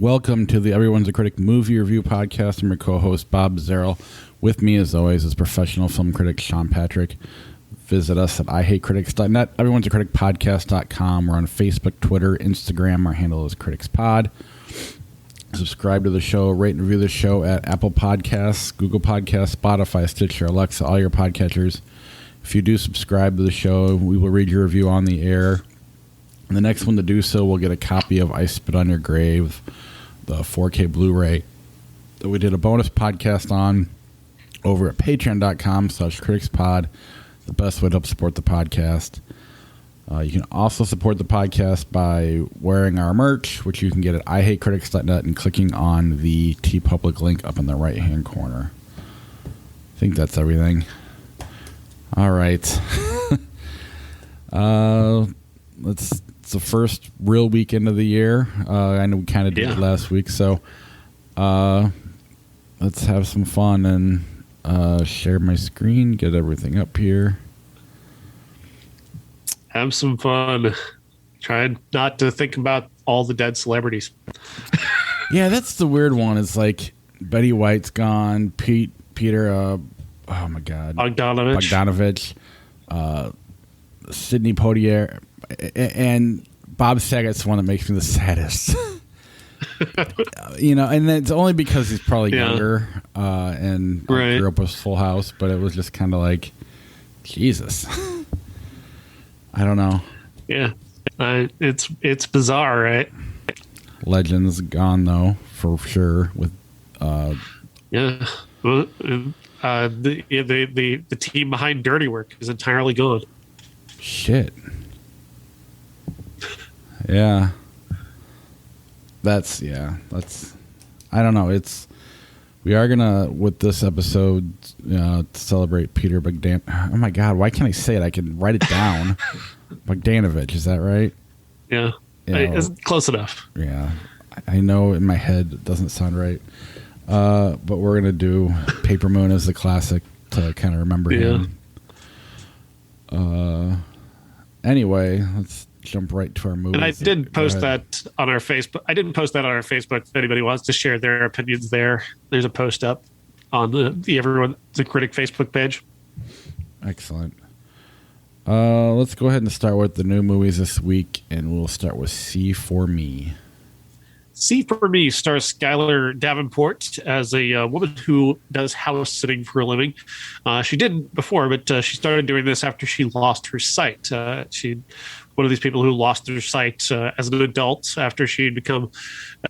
Welcome to the Everyone's a Critic movie review podcast. I'm your co-host, Bob Zerl. With me, as always, is professional film critic Sean Patrick. Visit us at ihatecritics.net, everyone's a critic podcast.com. We're on Facebook, Twitter, Instagram. Our handle is CriticsPod. Subscribe to the show, rate and review the show at Apple Podcasts, Google Podcasts, Spotify, Stitcher, Alexa, all your podcatchers. If you do subscribe to the show, we will read your review on the air. And the next one to do so will get a copy of I Spit on Your Grave, the 4K Blu-ray that we did a bonus podcast on over at patreon.com/criticspod, the best way to help support the podcast. You can also support the podcast by wearing our merch, which you can get at ihatecritics.net and clicking on the TeePublic link up in the right-hand corner. I think that's everything. All right. It's the first real weekend of the year. I know we kind of did it last week, so let's have some fun and share my screen, get everything up here. Have some fun. Trying not to think about all the dead celebrities. Yeah, that's the weird one. It's like Betty White's gone, Peter, oh my God, Bogdanovich, Sidney Poitier, and Bob Saget's the one that makes me the saddest. And it's only because he's probably younger and I grew up with Full House, but it was just kind of like, Jesus. I don't know. Yeah, it's bizarre, right? Legends gone though, for sure. With well, the team behind Dirty Work is entirely gone. Shit. Yeah. That's I don't know. We are gonna, with this episode, celebrate Peter Bogdan. Oh my God, why can't I say it? I can write it down. Bogdanovich, is that right? Yeah, it's close enough. Yeah, I know in my head it doesn't sound right. But we're gonna do Paper Moon as the classic to kind of remember him. Anyway, let's jump right to our movies. And I did post that on our Facebook. I didn't post that on our Facebook. If anybody wants to share their opinions there, there's a post up on the Everyone's a Critic Facebook page. Excellent. Let's go ahead and start with the new movies this week, and we'll start with C for Me. C for Me stars Skylar Davenport as a woman who does house sitting for a living. She didn't before, but she started doing this after she lost her sight. She one of these people who lost her sight as an adult after she had become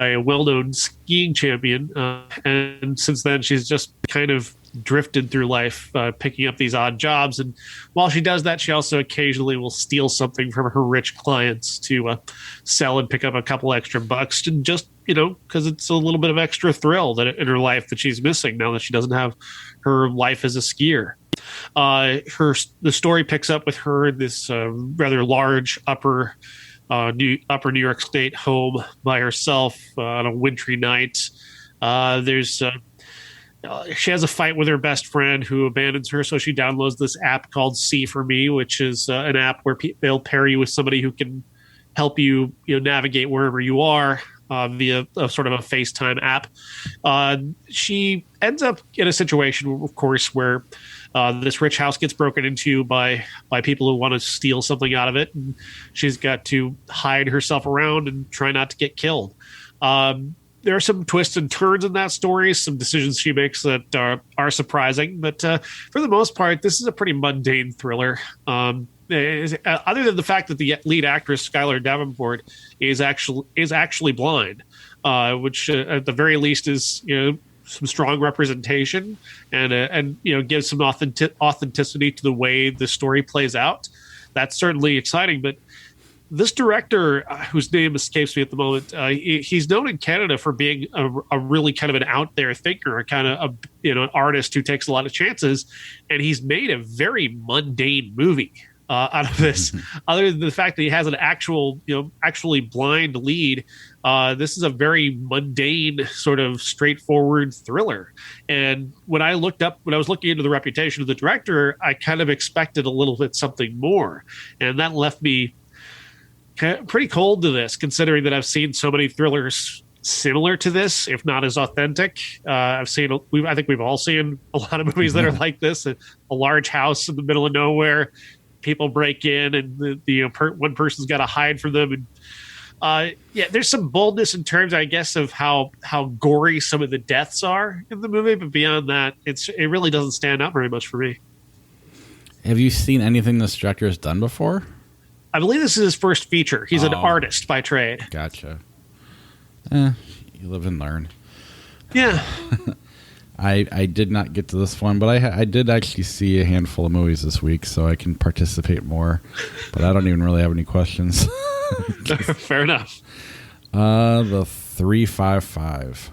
a well-known skiing champion. And since then, she's just kind of drifted through life, picking up these odd jobs. And while she does that, she also occasionally will steal something from her rich clients to sell and pick up a couple extra bucks, and just, because it's a little bit of extra thrill that in her life that she's missing now that she doesn't have her life as a skier. The story picks up with her in this rather large upper New York State home by herself on a wintry night. She has a fight with her best friend who abandons her, so she downloads this app called C for Me, which is an app where they'll pair you with somebody who can help you, navigate wherever you are via a sort of a FaceTime app. She ends up in a situation, of course, where this rich house gets broken into by people who want to steal something out of it, and she's got to hide herself around and try not to get killed. There are some twists and turns in that story, some decisions she makes that are surprising, but for the most part, this is a pretty mundane thriller. Other than the fact that the lead actress Skylar Davenport is actually blind, which at the very least is some strong representation and gives some authenticity to the way the story plays out. That's certainly exciting, but this director, whose name escapes me at the moment, he's known in Canada for being a really kind of an out there thinker, a kind of an artist who takes a lot of chances, and he's made a very mundane movie out of this. Other than the fact that he has an actually blind lead, this is a very mundane, sort of straightforward thriller. And when I was looking into the reputation of the director, I kind of expected a little bit something more, and that left me pretty cold to this, considering that I've seen so many thrillers similar to this, if not as authentic. I think we've all seen a lot of movies that are like this. A large house in the middle of nowhere, people break in, and one person's got to hide from them. And there's some boldness in terms, I guess, of how gory some of the deaths are in the movie. But beyond that, it really doesn't stand out very much for me. Have you seen anything this director has done before? I believe this is his first feature. He's an artist by trade. Gotcha. You live and learn. Yeah. I did not get to this one, but I did actually see a handful of movies this week, so I can participate more. But I don't even really have any questions. Fair enough. The 355.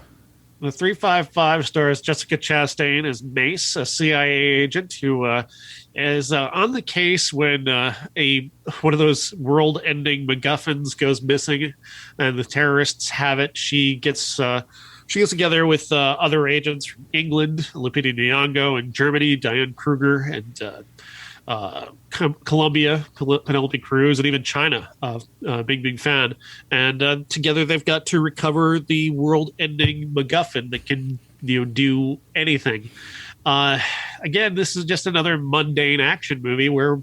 The 355 stars Jessica Chastain as Mace, a CIA agent who is on the case when one of those world-ending MacGuffins goes missing, and the terrorists have it. She gets together with other agents from England, Lupita Nyong'o, and Germany, Diane Kruger, and Colombia, Penelope Cruz, and even China, big fan. And together they've got to recover the world-ending MacGuffin that can do anything. Again, this is just another mundane action movie where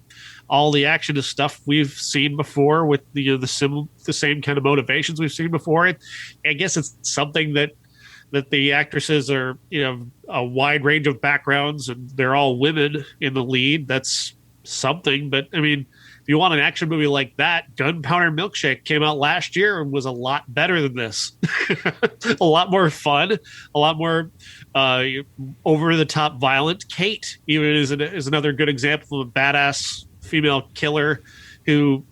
all the action is stuff we've seen before with the same kind of motivations we've seen before. I guess it's something that the actresses are, a wide range of backgrounds, and they're all women in the lead. That's something. But I mean, if you want an action movie like that, Gunpowder Milkshake came out last year and was a lot better than this. A lot more fun, a lot more over the top violent. Kate even is another good example of a badass female killer who,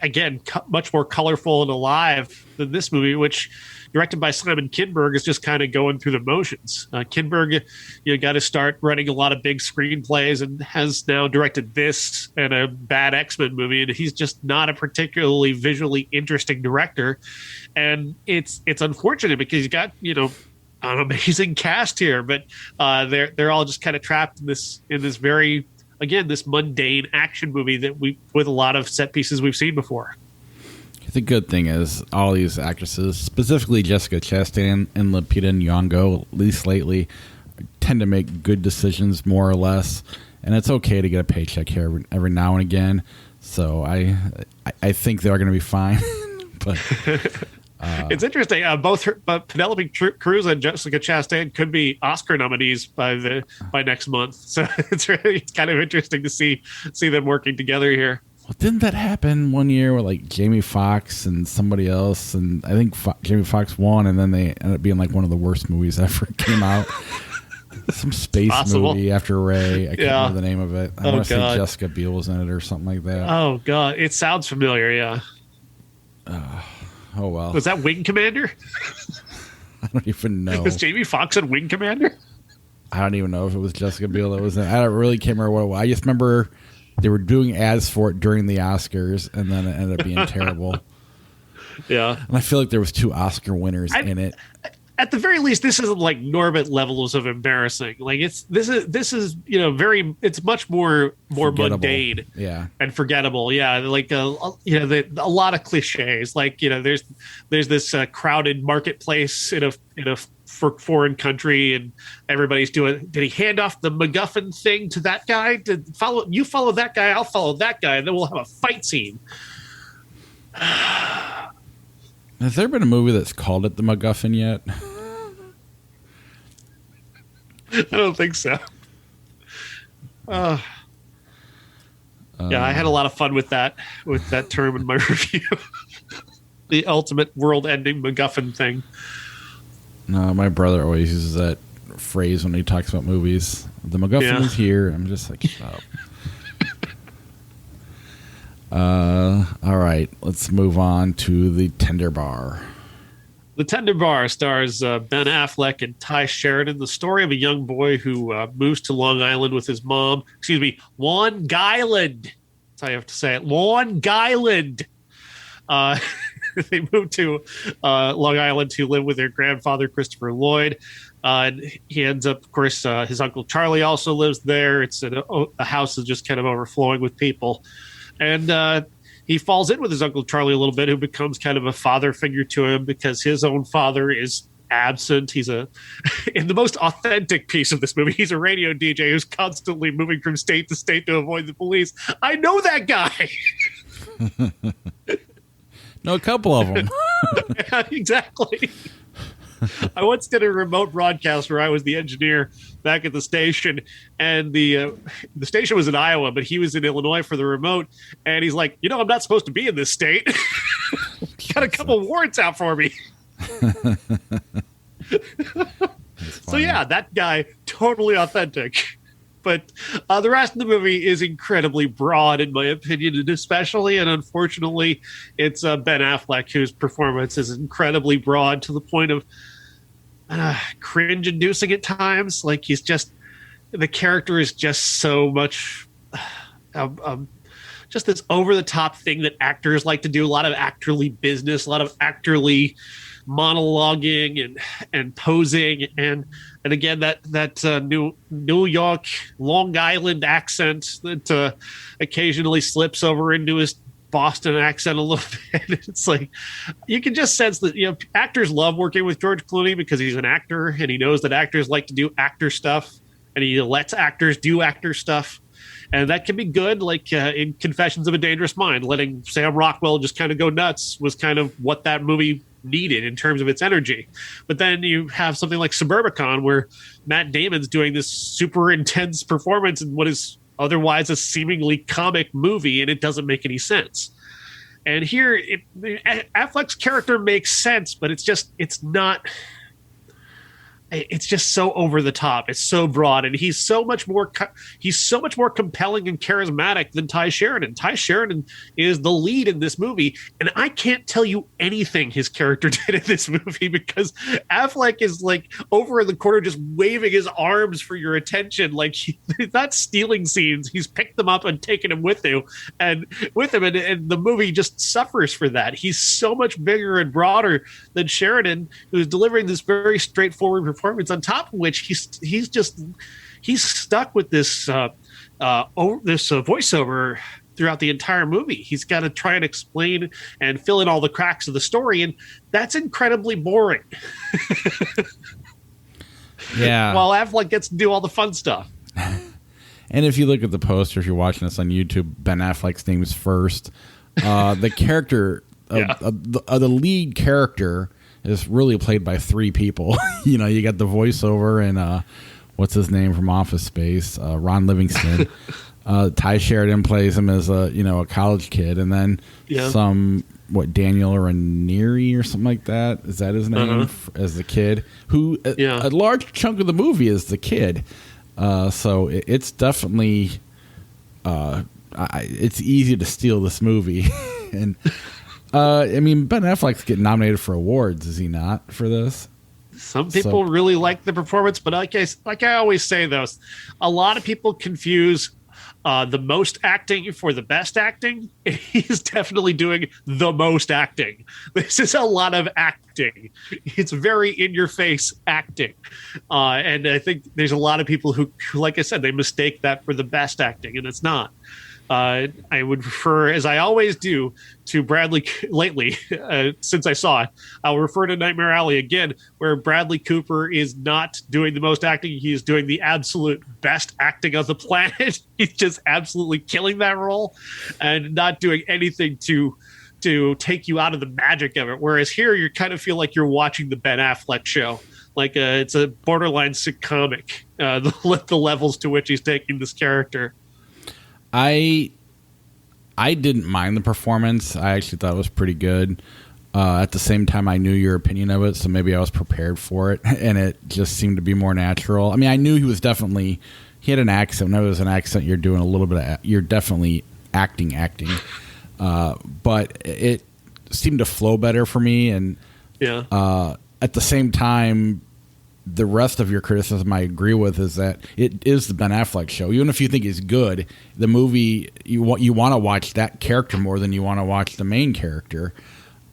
again, much more colorful and alive than this movie, which, directed by Simon Kinberg, is just kind of going through the motions. Kinberg, got to start writing a lot of big screenplays and has now directed this and a bad X-Men movie, and he's just not a particularly visually interesting director. And it's unfortunate because he's got, an amazing cast here, but they're all just kind of trapped in this very, again, this mundane action movie with a lot of set pieces we've seen before. The good thing is all these actresses, specifically Jessica Chastain and Lupita Nyong'o, at least lately, tend to make good decisions more or less, and it's okay to get a paycheck here every now and again. So I think they're going to be fine. But it's interesting. Both Penelope Cruz and Jessica Chastain could be Oscar nominees by next month. So it's kind of interesting to see them working together here. Well, didn't that happen one year with like Jamie Foxx and somebody else? And I think Jamie Foxx won, and then they ended up being like one of the worst movies ever came out. Some space movie after Ray. I can't remember the name of it. I want to say Jessica Biel was in it or something like that. Oh, God. It sounds familiar, yeah. Oh, well. Was that Wing Commander? I don't even know. Was Jamie Foxx in Wing Commander? I don't even know if it was Jessica Biel that was in it. I really can't remember what it was. I just remember they were doing ads for it during the Oscars, and then it ended up being terrible. Yeah. And I feel like there was 2 Oscar winners in it. At the very least, this isn't like Norbit levels of embarrassing. Like this is very, it's much more mundane, and forgettable. Yeah, like a lot of cliches. Like there's this crowded marketplace in a foreign country, and everybody's doing. Did he hand off the MacGuffin thing to that guy? You follow that guy, I'll follow that guy, and then we'll have a fight scene. Has there been a movie that's called it the MacGuffin yet? I don't think so. Yeah, I had a lot of fun with that term in my review. The ultimate world-ending MacGuffin thing. No, my brother always uses that phrase when he talks about movies. The MacGuffin is here. I'm just like, shut up. All right, let's move on to the Tender Bar. The Tender Bar stars Ben Affleck and Ty Sheridan, the story of a young boy who moves to Long Island with his mom. Excuse me, Long Island. That's how you have to say it. Long Island. They moved to Long Island to live with their grandfather, Christopher Lloyd. And he ends up, of course, his uncle Charlie also lives there. It's a house that's just kind of overflowing with people. And he falls in with his Uncle Charlie a little bit, who becomes kind of a father figure to him because his own father is absent. He's in the most authentic piece of this movie, he's a radio DJ who's constantly moving from state to state to avoid the police. I know that guy. No, a couple of them. Yeah, exactly. I once did a remote broadcast where I was the engineer back at the station, and the station was in Iowa, but he was in Illinois for the remote. And he's like, I'm not supposed to be in this state. Got a couple warrants out for me. So yeah, that guy, totally authentic. But the rest of the movie is incredibly broad, in my opinion, and especially, and unfortunately, it's Ben Affleck, whose performance is incredibly broad to the point of cringe-inducing at times. Like, the character is just so much, just this over-the-top thing that actors like to do. A lot of actorly business, a lot of actorly monologuing and posing, and again that New York, Long Island accent that occasionally slips over into his Boston accent a little bit. It's like you can just sense that actors love working with George Clooney because he's an actor and he knows that actors like to do actor stuff, and he lets actors do actor stuff. And that can be good, like in Confessions of a Dangerous Mind, letting Sam Rockwell just kind of go nuts was kind of what that movie needed in terms of its energy. But then you have something like Suburbicon, where Matt Damon's doing this super intense performance in what is otherwise a seemingly comic movie, and it doesn't make any sense. And here, Affleck's character makes sense, but it's just so over the top. It's so broad, and he's so much more compelling and charismatic than Ty Sheridan. Ty Sheridan is the lead in this movie, and I can't tell you anything his character did in this movie because Affleck is like over in the corner just waving his arms for your attention. Like he's not stealing scenes; he's picked them up and taken them with him, and the movie just suffers for that. He's so much bigger and broader than Sheridan, who's delivering this very straightforward performance. On top of which he's stuck with this voiceover throughout the entire movie. He's got to try and explain and fill in all the cracks of the story, and that's incredibly boring. Yeah. While Affleck gets to do all the fun stuff. And if you look at the poster, if you're watching this on YouTube, Ben Affleck's name is first. The character, the lead character, is really played by three people. You got the voiceover and what's his name from Office Space, Ron Livingston. Ty Sheridan plays him as a college kid, and then Daniel Ranieri or something like that. Is that his name as the kid? Who a large chunk of the movie is the kid. So it's definitely it's easy to steal this movie. And Ben Affleck's getting nominated for awards, is he not, for this? Some people really like the performance, but like I always say, though, a lot of people confuse the most acting for the best acting. He's definitely doing the most acting. This is a lot of acting. It's very in-your-face acting. And I think there's a lot of people who, like I said, they mistake that for the best acting, and it's not. I would refer, as I always do, to Bradley lately, since I saw it. I'll refer to Nightmare Alley again, where Bradley Cooper is not doing the most acting. He is doing the absolute best acting on the planet. He's just absolutely killing that role and not doing anything to take you out of the magic of it. Whereas here, you kind of feel like you're watching the Ben Affleck show. Like it's a borderline sitcomic, the levels to which he's taking this character. I didn't mind the performance. I actually thought it was pretty good. At the same time, I knew your opinion of it, so maybe I was prepared for it, and it just seemed to be more natural. I mean, I knew he had an accent. When it was an accent, you're doing a little bit you're definitely acting. But it seemed to flow better for me, and at the same time, the rest of your criticism I agree with is that it is the Ben Affleck show. Even if you think it's good, the movie, you want to watch that character more than you want to watch the main character.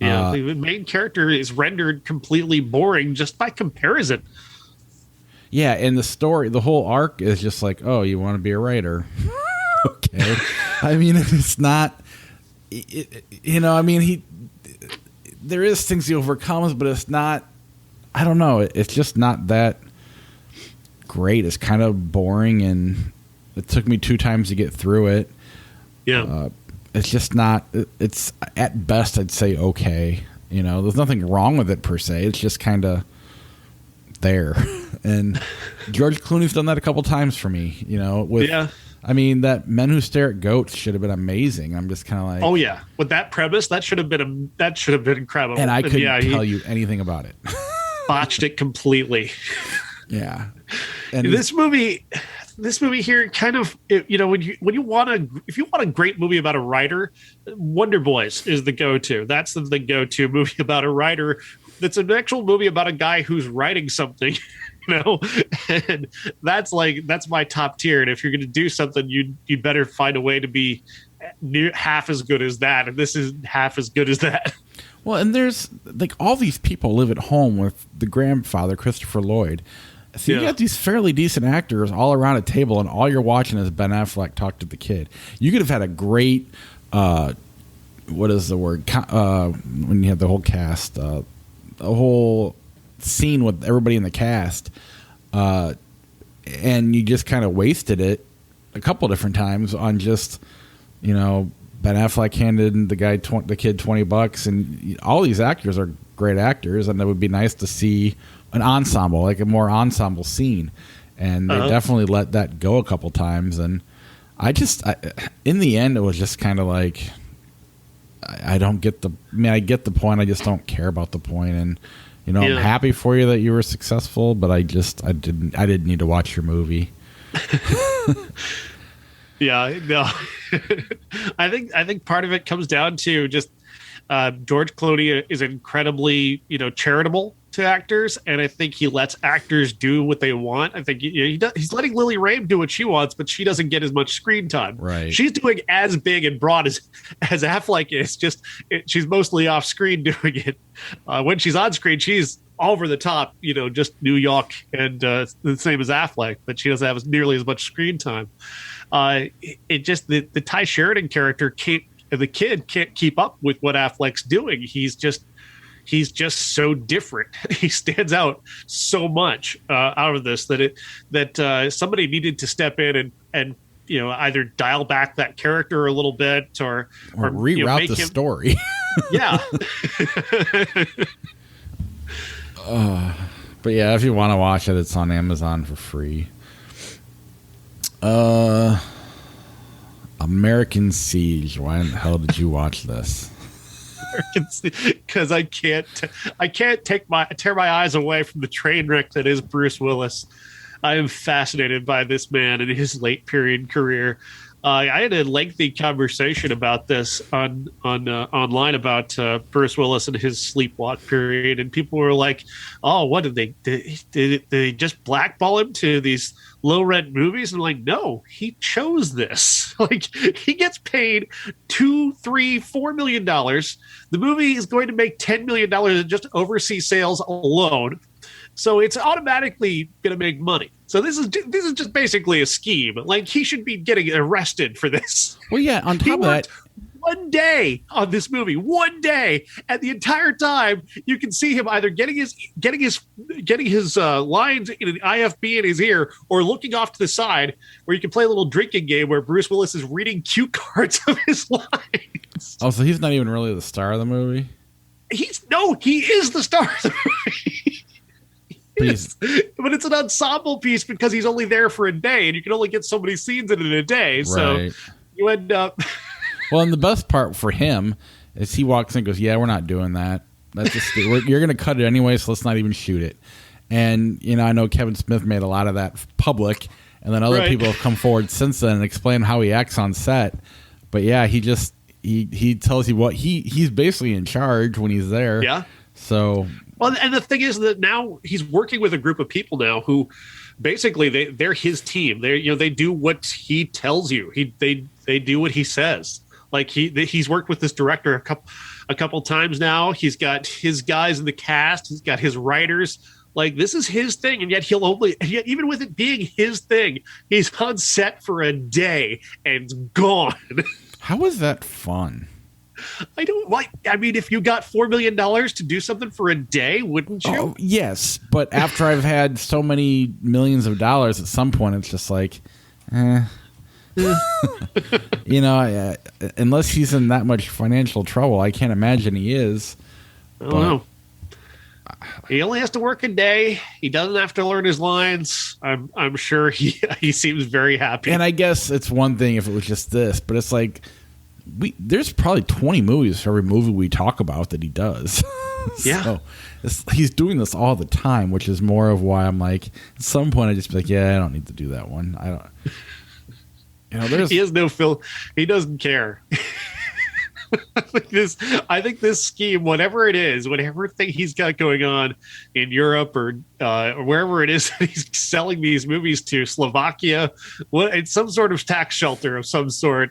Yeah, the main character is rendered completely boring just by comparison. Yeah, and the story, the whole arc is just like, oh, you want to be a writer? Okay. I mean, it's not I mean, there is things he overcomes, but it's not. I don't know. It's just not that great. It's kind of boring, and it took me 2 times to get through it. Yeah. It's just not. It's at best, I'd say okay. There's nothing wrong with it per se. It's just kind of there. And George Clooney's done that a couple times for me. I mean, that Men Who Stare at Goats should have been amazing. I'm just kind of like, oh yeah, with that premise, that should have been incredible. And I couldn't tell you anything about it. Botched it completely. Yeah. And this movie here kind of, if you want a great movie about a writer, Wonder Boys is the go-to. That's the go-to movie about a writer. That's an actual movie about a guy who's writing something. And that's my top tier. And if you're going to do something, you'd better find a way to be half as good as that. And this is half as good as that. Well, and there's all these people live at home with the grandfather, Christopher Lloyd. So you got these fairly decent actors all around a table, and all you're watching is Ben Affleck talk to the kid. You could have had a great, what is the word? When you have the whole cast, a whole scene with everybody in the cast, and you just kind of wasted it a couple different times on just, Ben Affleck handed the kid $20, and all these actors are great actors, and it would be nice to see an ensemble, like a more ensemble scene, and they definitely let that go a couple times. And in the end, it was just kind of like, I don't get I get the point, I just don't care about the point. And I'm happy for you that you were successful, but I didn't need to watch your movie. Yeah, no. I think part of it comes down to just George Clooney is incredibly, charitable to actors, and I think he lets actors do what they want. I think he's letting Lily Rabe do what she wants, but she doesn't get as much screen time. Right. She's doing as big and broad as Affleck is. She's mostly off screen doing it. When she's on screen, she's all over the top. Just New York, and the same as Affleck, but she doesn't have nearly as much screen time. It just the Ty Sheridan character the kid can't keep up with what Affleck's doing. He's just so different. He stands out so much out of this that somebody needed to step in and either dial back that character a little bit or reroute the story. Yeah. But yeah, if you want to watch it, it's on Amazon for free. American Siege. Why in the hell did you watch this? Because I can't tear my eyes away from the train wreck that is Bruce Willis. I am fascinated by this man and his late period career. I had a lengthy conversation about this online about Bruce Willis and his sleepwalk period, and people were like, "Oh, what did they just blackball him to these low rent movies?" And I'm like, no, he chose this. Like, he gets paid $2, $3, $4 million. The movie is going to make $10 million in just overseas sales alone. So it's automatically going to make money. So this is just basically a scheme. Like, he should be getting arrested for this. Well, yeah, on top of that, one day on this movie, one day, and the entire time you can see him either getting his lines in an IFB in his ear, or looking off to the side where you can play a little drinking game where Bruce Willis is reading cue cards of his lines. Oh, so he's not even really the star of the movie? He is the star of the movie. But it's an ensemble piece because he's only there for a day, and you can only get so many scenes in a day. So right. You end up. Well, and the best part for him is he walks in and goes, "Yeah, we're not doing that. That's just you're going to cut it anyway, so let's not even shoot it." And I know Kevin Smith made a lot of that public, and then other people have come forward since then and explained how he acts on set. But yeah, he tells you what he's basically in charge when he's there. Yeah. So. Well, and the thing is that now he's working with a group of people now who basically they're his team. They do what he tells you. They do what he says. Like he's worked with this director a couple times now. He's got his guys in the cast. He's got his writers. Like, this is his thing, and yet even with it being his thing, he's on set for a day and gone. How is that fun? I don't like. I mean, if you got $4 million to do something for a day, wouldn't you? Oh, yes, but after I've had so many millions of dollars, at some point it's just like, unless he's in that much financial trouble, I can't imagine he is. I don't know. He only has to work a day. He doesn't have to learn his lines. I'm sure he seems very happy. And I guess it's one thing if it was just this, but it's like there's probably 20 movies for every movie we talk about that he does. Yeah. So he's doing this all the time, which is more of why I'm like, at some point I just be like, yeah, I don't need to do that one. I don't. He has no he doesn't care. I think this scheme, whatever it is, whatever thing he's got going on in Europe or wherever it is that he's selling these movies to, Slovakia, it's some sort of tax shelter of some sort.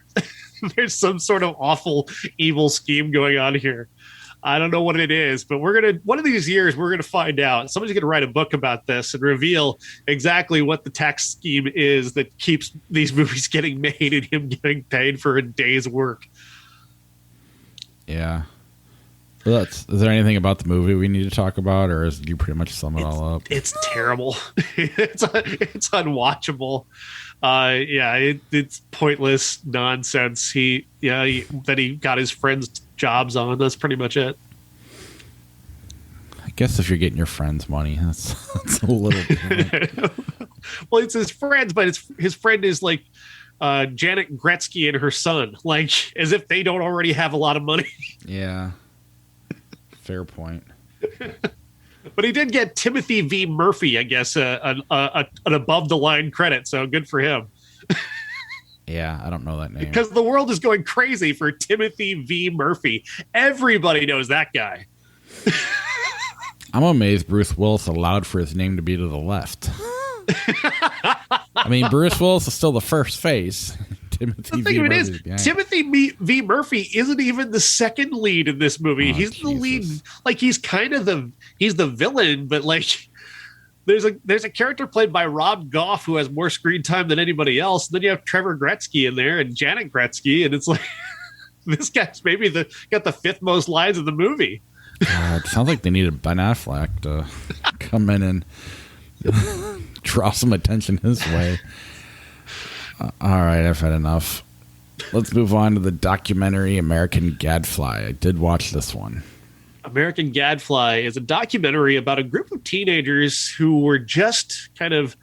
There's some sort of awful, evil scheme going on here. I don't know what it is, but one of these years, we're going to find out. Somebody's going to write a book about this and reveal exactly what the tax scheme is that keeps these movies getting made and him getting paid for a day's work. Yeah. Well, is there anything about the movie we need to talk about, or do you pretty much sum it all up? It's terrible. It's unwatchable. It's pointless nonsense. He got his friends jobs on. That's pretty much it. I guess if you're getting your friends' money, that's a little different. Well, it's his friends, but his friend is like Janet Gretzky and her son, like as if they don't already have a lot of money. Yeah, fair point. But he did get Timothy V. Murphy, I guess, an above the line credit. So good for him. Yeah, I don't know that name because the world is going crazy for Timothy V. Murphy. Everybody knows that guy. I'm amazed Bruce Willis allowed for his name to be to the left. I mean, Bruce Willis is still the first face. Timothy V. Murphy. Timothy V. Murphy isn't even the second lead in this movie. He's Jesus. the lead. Like he's kind of he's the villain, but like there's a character played by Rob Goff who has more screen time than anybody else. And then you have Trevor Gretzky in there and Janet Gretzky, and it's like this guy's maybe got the fifth most lines in the movie. It sounds like they needed Ben Affleck to come in and draw some attention his way. All right, I've had enough. Let's move on to the documentary American Gadfly. I did watch this one. American Gadfly is a documentary about a group of teenagers who were just kind of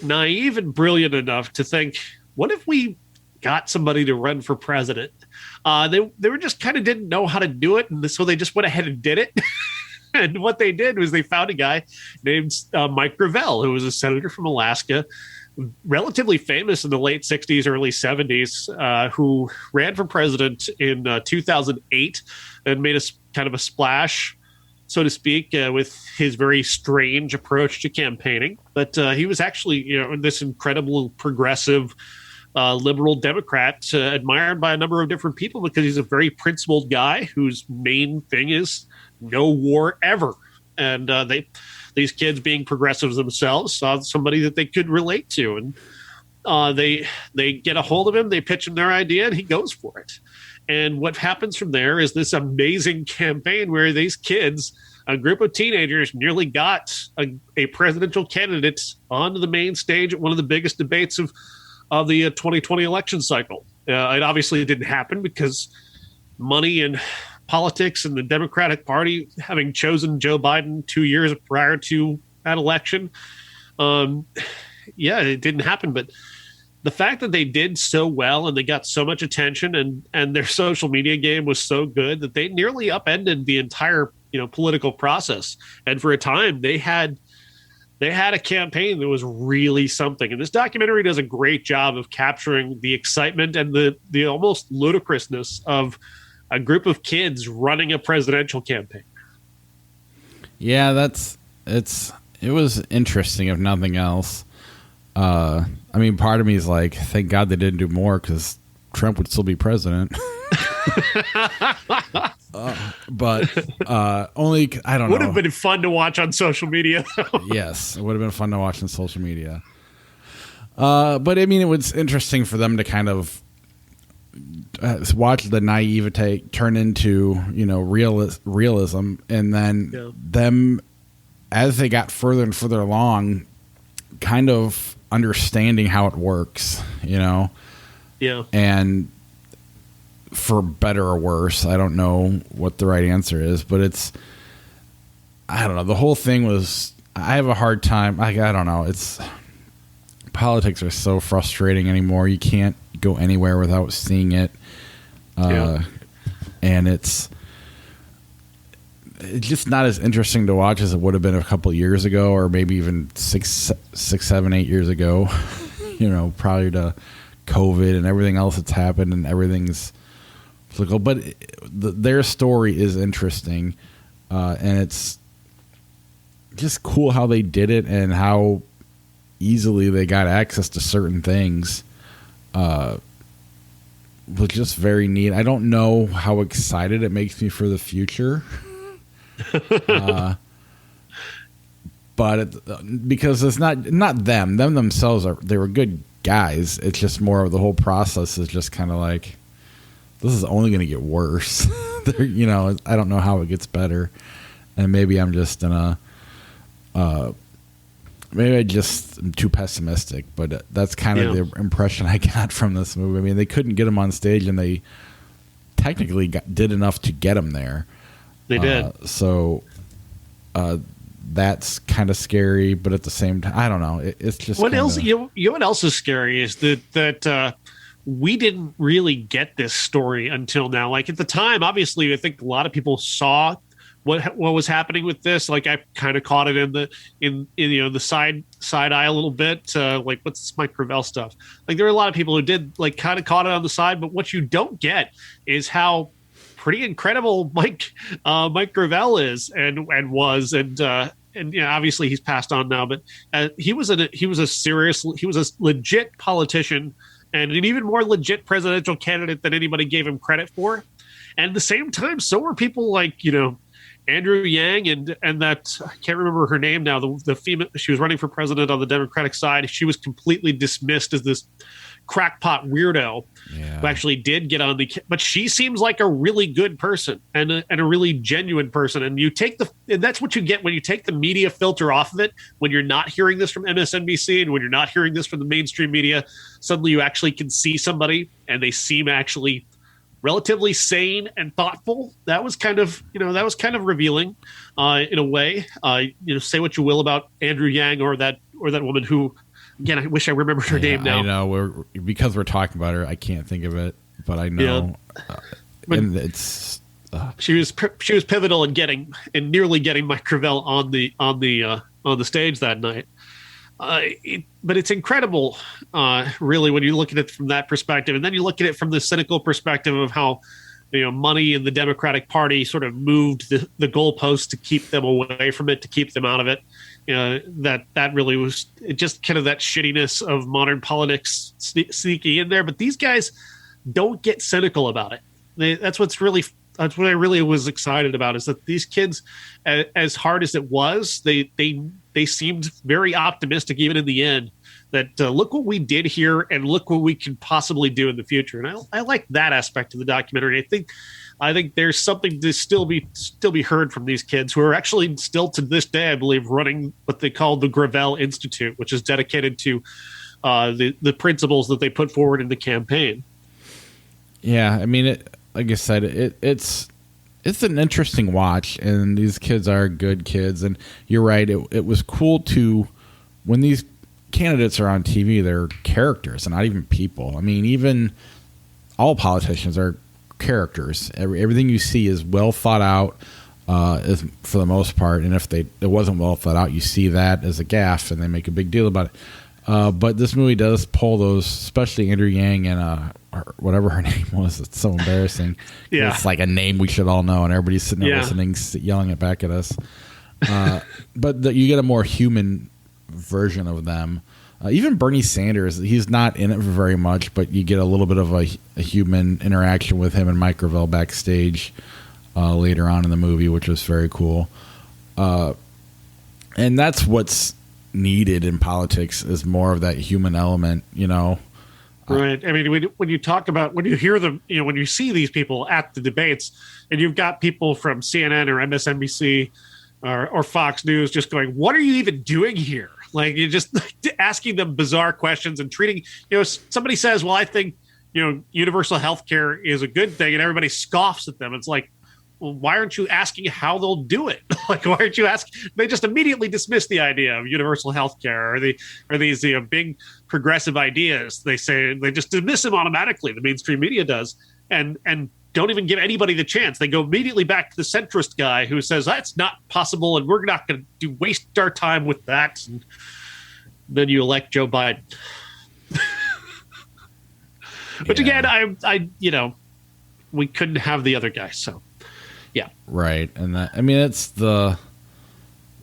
naive and brilliant enough to think, what if we got somebody to run for president? They were just kind of didn't know how to do it, and so they just went ahead and did it. And what they did was they found a guy named Mike Gravel, who was a senator from Alaska, relatively famous in the late 60s, early 70s, who ran for president in 2008 and made a kind of a splash, so to speak, with his very strange approach to campaigning. But he was actually, this incredible progressive liberal Democrat, admired by a number of different people because he's a very principled guy whose main thing is no war ever. And these kids, being progressives themselves, saw somebody that they could relate to. And they get a hold of him, they pitch him their idea, and he goes for it. And what happens from there is this amazing campaign where these kids, a group of teenagers, nearly got a presidential candidate onto the main stage at one of the biggest debates of the 2020 election cycle. It obviously didn't happen because money and politics and the Democratic Party, having chosen Joe Biden 2 years prior to that election, it didn't happen. But the fact that they did so well and they got so much attention and their social media game was so good that they nearly upended the entire political process. And for a time, they had a campaign that was really something. And this documentary does a great job of capturing the excitement and the almost ludicrousness of a group of kids running a presidential campaign. Yeah, it was interesting, if nothing else. I mean, part of me is like, thank God they didn't do more because Trump would still be president. But only, I don't know. Would have been fun to watch on social media. Yes, it would have been fun to watch on social media. But I mean, it was interesting for them to kind of watch the naivete turn into, you know, realism, and then them as they got further and further along, kind of understanding how it works, you know. Yeah. And for better or worse, I don't know what the right answer is, but I don't know. The whole thing was, I have a hard time. I don't know. Politics are so frustrating anymore. You can't go anywhere without seeing it. And it's just not as interesting to watch as it would have been a couple years ago, or maybe even 6, 7, 8 years ago, you know, prior to COVID and everything else that's happened, and everything's political. But their story is interesting, and it's just cool how they did it and how easily they got access to certain things. Was just very neat. I don't know how excited it makes me for the future. But because it's not them themselves they were good guys. It's just more of the whole process is just kind of like, this is only going to get worse. You know, I don't know how it gets better, and maybe I'm just maybe I just am too pessimistic, but that's kind of the impression I got from this movie. I mean, they couldn't get him on stage, and they technically did enough to get him there. They did. So that's kind of scary, but at the same time, I don't know. It's just what else? You know what else is scary is that we didn't really get this story until now. Like at the time, obviously, I think a lot of people saw what was happening with this. Like I kind of caught it in you know, the side eye a little bit. Like what's this Mike Gravel stuff? Like there were a lot of people who did like kind of caught it on the side, but what you don't get is how pretty incredible Mike Gravel is and was, and you know, obviously he's passed on now, but he was a legit politician and an even more legit presidential candidate than anybody gave him credit for. And at the same time, so were people like, you know, Andrew Yang and that, I can't remember her name now, the female, she was running for president on the Democratic side. She was completely dismissed as this crackpot weirdo who actually did get on but she seems like a really good person and a really genuine person. And and that's what you get when you take the media filter off of it, when you're not hearing this from MSNBC and when you're not hearing this from the mainstream media. Suddenly you actually can see somebody and they seem actually relatively sane and thoughtful. That was kind of revealing in a way. You know, say what you will about Andrew Yang or that woman who, again, I wish I remembered her name now. I know because we're talking about her, I can't think of it, but I know. And it's she was pivotal in nearly getting Mike Gravel on the stage that night. But it's incredible, really, when you look at it from that perspective, and then you look at it from the cynical perspective of how, you know, money in the Democratic Party sort of moved the goalposts to keep them away from it, to keep them out of it. You know, that really was just kind of that shittiness of modern politics sneaking in there. But these guys don't get cynical about it. That's what I really was excited about, is that these kids, as hard as it was, they seemed very optimistic even in the end, that look what we did here and look what we can possibly do in the future. And I like that aspect of the documentary. I think there's something to still be heard from these kids, who are actually still to this day, I believe, running what they call the Gravel Institute, which is dedicated to the principles that they put forward in the campaign. Yeah, I mean, like I said, it's an interesting watch, and these kids are good kids. And you're right, it was cool to, when these candidates are on TV, they're characters and not even people. I mean, even all politicians are characters. Everything you see is well thought out, is for the most part. And if it wasn't well thought out, you see that as a gaffe, and they make a big deal about it. But this movie does pull those, especially Andrew Yang and whatever her name was. It's so embarrassing. Yeah, it's like a name we should all know, and everybody's sitting there listening, yelling it back at us. But you get a more human version of them. Even Bernie Sanders, he's not in it very much, but you get a little bit of a human interaction with him and Mike Gravel backstage later on in the movie, which was very cool. And that's what's needed in politics, is more of that human element. You know, Right. I mean, when you talk about, when you hear them, when you see these people at the debates, and you've got people from CNN or MSNBC or Fox News just going, what are you even doing here? Like, you're just asking them bizarre questions and treating, somebody says, well, I think, universal health care is a good thing, and everybody scoffs at them. It's like, well, why aren't you asking how they'll do it? Like, why aren't you asking? They just immediately dismiss the idea of universal health care or these big progressive ideas. They say, they just dismiss them automatically. The mainstream media does, and don't even give anybody the chance. They go immediately back to the centrist guy who says that's not possible, and we're not going to waste our time with that. And then you elect Joe Biden. But again, I we couldn't have the other guy, so yeah, right. And that, I mean, that's the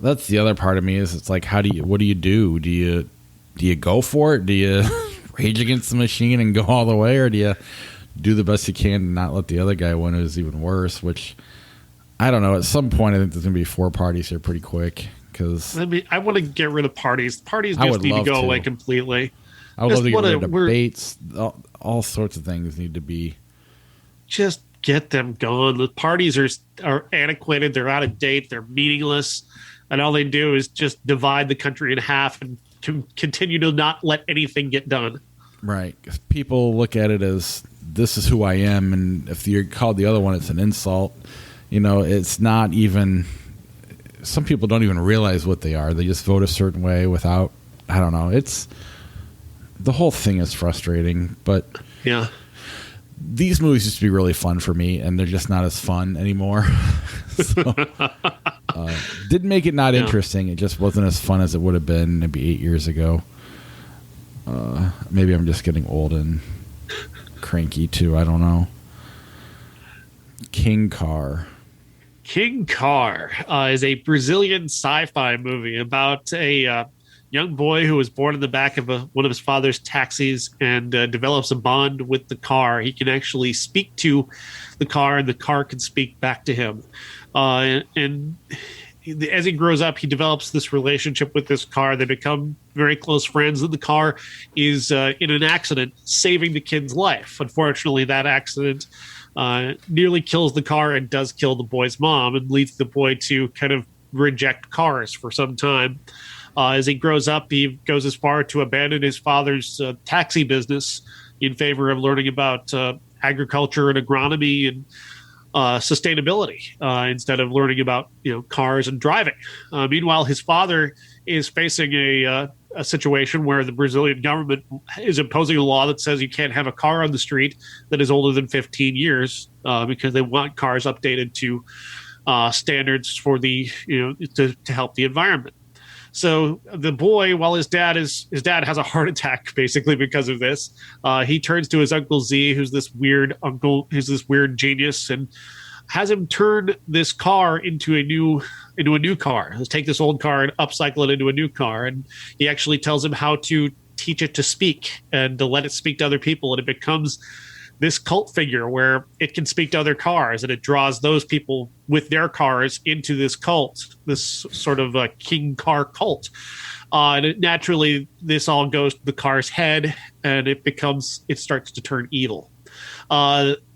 other part of me is it's like, what do you do? Do you go for it? Do you rage against the machine and go all the way, or do you do the best you can and not let the other guy win? Is even worse. Which I don't know. At some point, I think there's gonna be 4 parties here pretty quick, because I want to get rid of parties. Parties just need to go away completely. I would love to get rid of debates. All sorts of things need to be. Just get them gone. The parties are antiquated. They're out of date. They're meaningless. And all they do is just divide the country in half and to continue to not let anything get done. Right. People look at it as, this is who I am. And if you're called the other one, it's an insult. It's not even. Some people don't even realize what they are. They just vote a certain way without. I don't know. The whole thing is frustrating, but yeah, these movies used to be really fun for me, and they're just not as fun anymore. So, didn't make it not interesting. It just wasn't as fun as it would have been maybe 8 years ago. Maybe I'm just getting old and cranky too. I don't know. King Car. King Car is a Brazilian sci-fi movie about a young boy who was born in the back of one of his father's taxis and develops a bond with the car. He can actually speak to the car, and the car can speak back to him. And as he grows up, he develops this relationship with this car. They become very close friends, and the car is in an accident saving the kid's life. Unfortunately, that accident nearly kills the car and does kill the boy's mom, and leads the boy to kind of reject cars for some time. As he grows up, he goes as far to abandon his father's taxi business in favor of learning about agriculture and agronomy and sustainability instead of learning about cars and driving. Meanwhile, his father is facing a situation where the Brazilian government is imposing a law that says you can't have a car on the street that is older than 15 years because they want cars updated to standards for the to help the environment. So the boy, while his dad has a heart attack basically because of this, he turns to his Uncle Z, who's this weird genius, and has him turn this car into a new car. Let's take this old car and upcycle it into a new car. And he actually tells him how to teach it to speak and to let it speak to other people, and it becomes this cult figure where it can speak to other cars, and it draws those people with their cars into this cult, this sort of King Car cult. And naturally, this all goes to the car's head, and it starts to turn evil.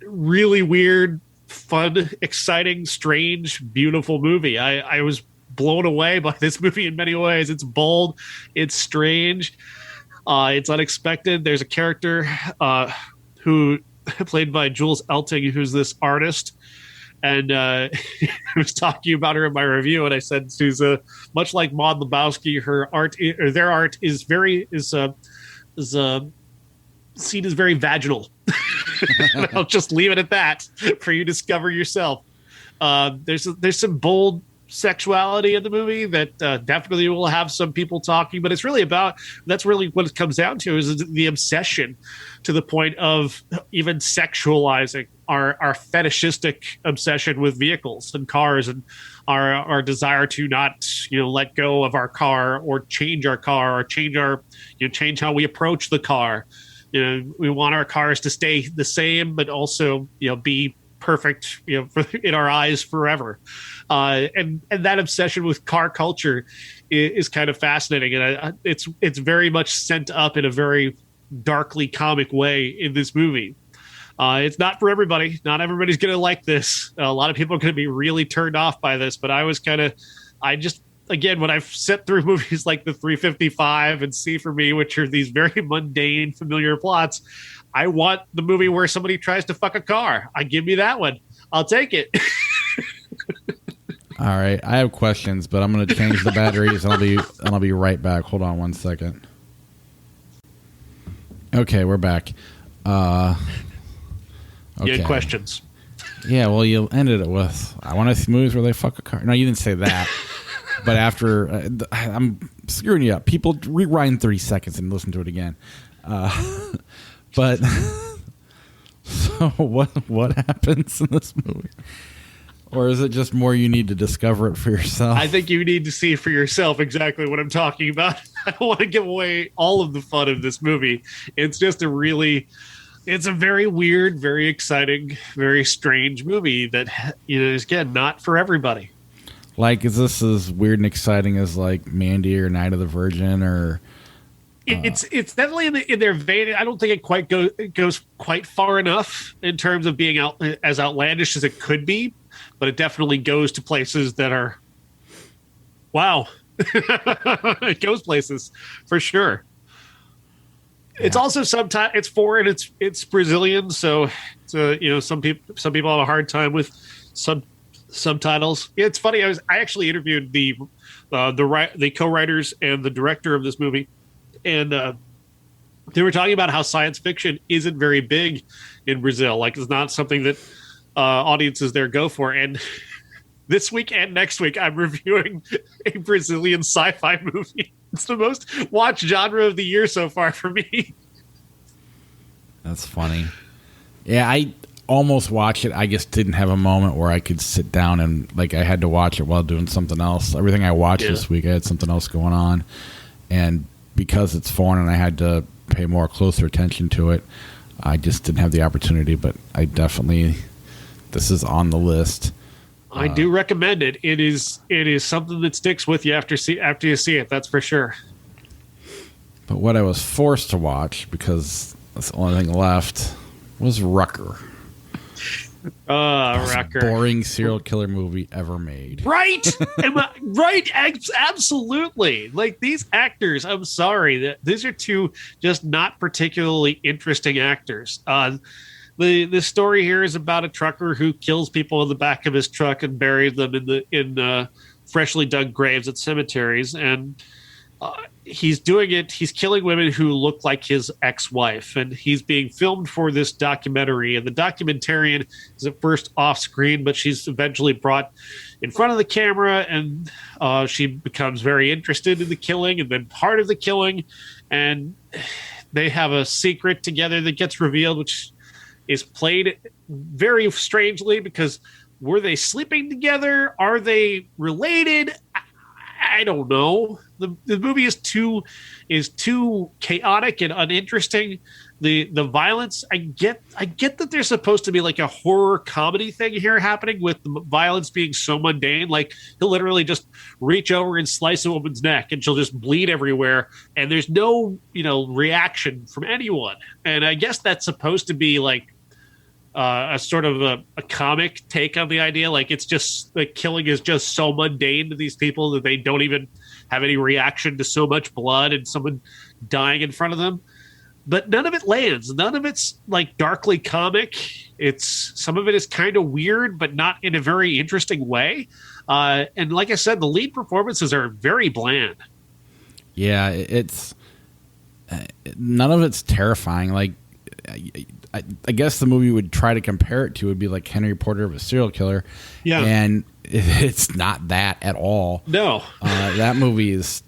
Really weird, fun, exciting, strange, beautiful movie. I was blown away by this movie in many ways. It's bold, it's strange, it's unexpected. There's a character who played by Jules Elting, who's this artist, and I was talking about her in my review, and I said she's much like Maud Lebowski. Their art is seen as very vaginal. I'll just leave it at that for you to discover yourself. There's some bold sexuality in the movie that definitely will have some people talking, but that's really what it comes down to, is the obsession to the point of even sexualizing our fetishistic obsession with vehicles and cars, and our desire to not let go of our car or change our car or change how we approach the car. We want our cars to stay the same, but also be perfect in our eyes forever, and that obsession with car culture is kind of fascinating, and it's very much sent up in a very darkly comic way in this movie. It's not for everybody. Not everybody's going to like this. A lot of people are going to be really turned off by this, but again, when I've sit through movies like the 355 and See for Me, which are these very mundane, familiar plots, I want the movie where somebody tries to fuck a car. Give me that one. I'll take it. All right, I have questions, but I'm going to change the batteries, and I'll be right back. Hold on one second. Okay, we're back. Okay. You had questions. Yeah, well, you ended it with, I want to see movies where they fuck a car. No, you didn't say that. But after, I'm screwing you up. People rewind 30 seconds and listen to it again. But, so what happens in this movie? Or is it just more you need to discover it for yourself? I think you need to see for yourself exactly what I'm talking about. I don't want to give away all of the fun of this movie. It's just it's a very weird, very exciting, very strange movie that, is, again, not for everybody. Like, is this as weird and exciting as, like, Mandy or Night of the Virgin or... It's definitely in their vein. I don't think it goes quite far enough in terms of being as outlandish as it could be, but it definitely goes to places that are, wow. It goes places for sure. Yeah. It's also sometimes it's foreign. It's Brazilian, so some people have a hard time with subtitles. It's funny. I actually interviewed the co-writers and the director of this movie. And they were talking about how science fiction isn't very big in Brazil. Like, it's not something that audiences there go for. And this week and next week, I'm reviewing a Brazilian sci-fi movie. It's the most watched genre of the year so far for me. That's funny. Yeah, I almost watched it. I just didn't have a moment where I could sit down and, like, I had to watch it while doing something else. Everything I watched this week, I had something else going on. And because it's foreign and I had to pay more closer attention to it, I just didn't have the opportunity, but this is on the list. I do recommend it. It is something that sticks with you after you see it, that's for sure. But what I was forced to watch, because that's the only thing left, was Rucker. Rucker. Boring serial killer movie ever made. Right? Right? Absolutely. Like, these actors, I'm sorry, these are two just not particularly interesting actors. The story here is about a trucker who kills people in the back of his truck and buries them in freshly dug graves at cemeteries, and he's doing it. He's killing women who look like his ex-wife, and he's being filmed for this documentary. And the documentarian is at first off screen, but she's eventually brought in front of the camera, and she becomes very interested in the killing and then part of the killing. And they have a secret together that gets revealed, which is played very strangely, because were they sleeping together? Are they related? I don't know. The movie is too chaotic and uninteresting. The violence, I get that there's supposed to be like a horror comedy thing here happening, with the violence being so mundane. Like, he'll literally just reach over and slice a woman's neck and she'll just bleed everywhere, and there's no reaction from anyone. And I guess that's supposed to be like a sort of a comic take on the idea. Like, it's just, like, killing is just so mundane to these people that they don't even have any reaction to so much blood and someone dying in front of them. But none of it lands. None of it's, like, darkly comic. Some of it is kind of weird, but not in a very interesting way. And like I said, the lead performances are very bland. Yeah, it's none of it's terrifying. Like, I guess the movie would try to compare it to would be like Henry Portrait of a Serial Killer. Yeah. And it's not that at all. No. That movie is,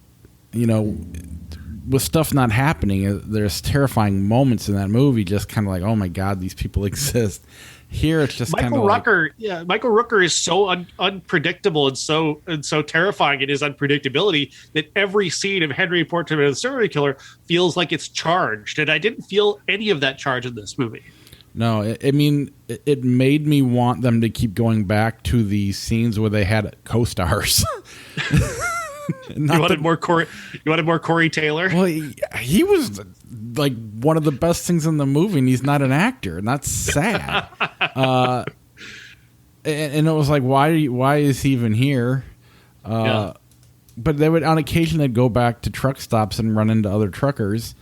with stuff not happening, there's terrifying moments in that movie, just kind of like, oh my God, these people exist. Here it's just kind of Rucker. Yeah, Michael Rooker is so unpredictable and so terrifying in his unpredictability that every scene of Henry Portrait of a Serial Killer feels like it's charged, and I didn't feel any of that charge in this movie. No, it made me want them to keep going back to the scenes where they had co-stars. You wanted more Corey. You wanted more Corey Taylor. Well, he was like one of the best things in the movie, and he's not an actor, and that's sad. And it was like, why is he even here? But they would, on occasion, they'd go back to truck stops and run into other truckers,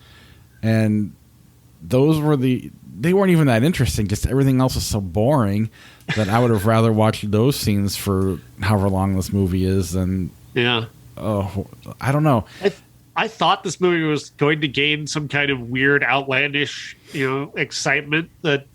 and those were they weren't even that interesting. Just everything else was so boring that I would have rather watched those scenes for however long this movie is. And I don't know. I thought this movie was going to gain some kind of weird, outlandish, excitement that.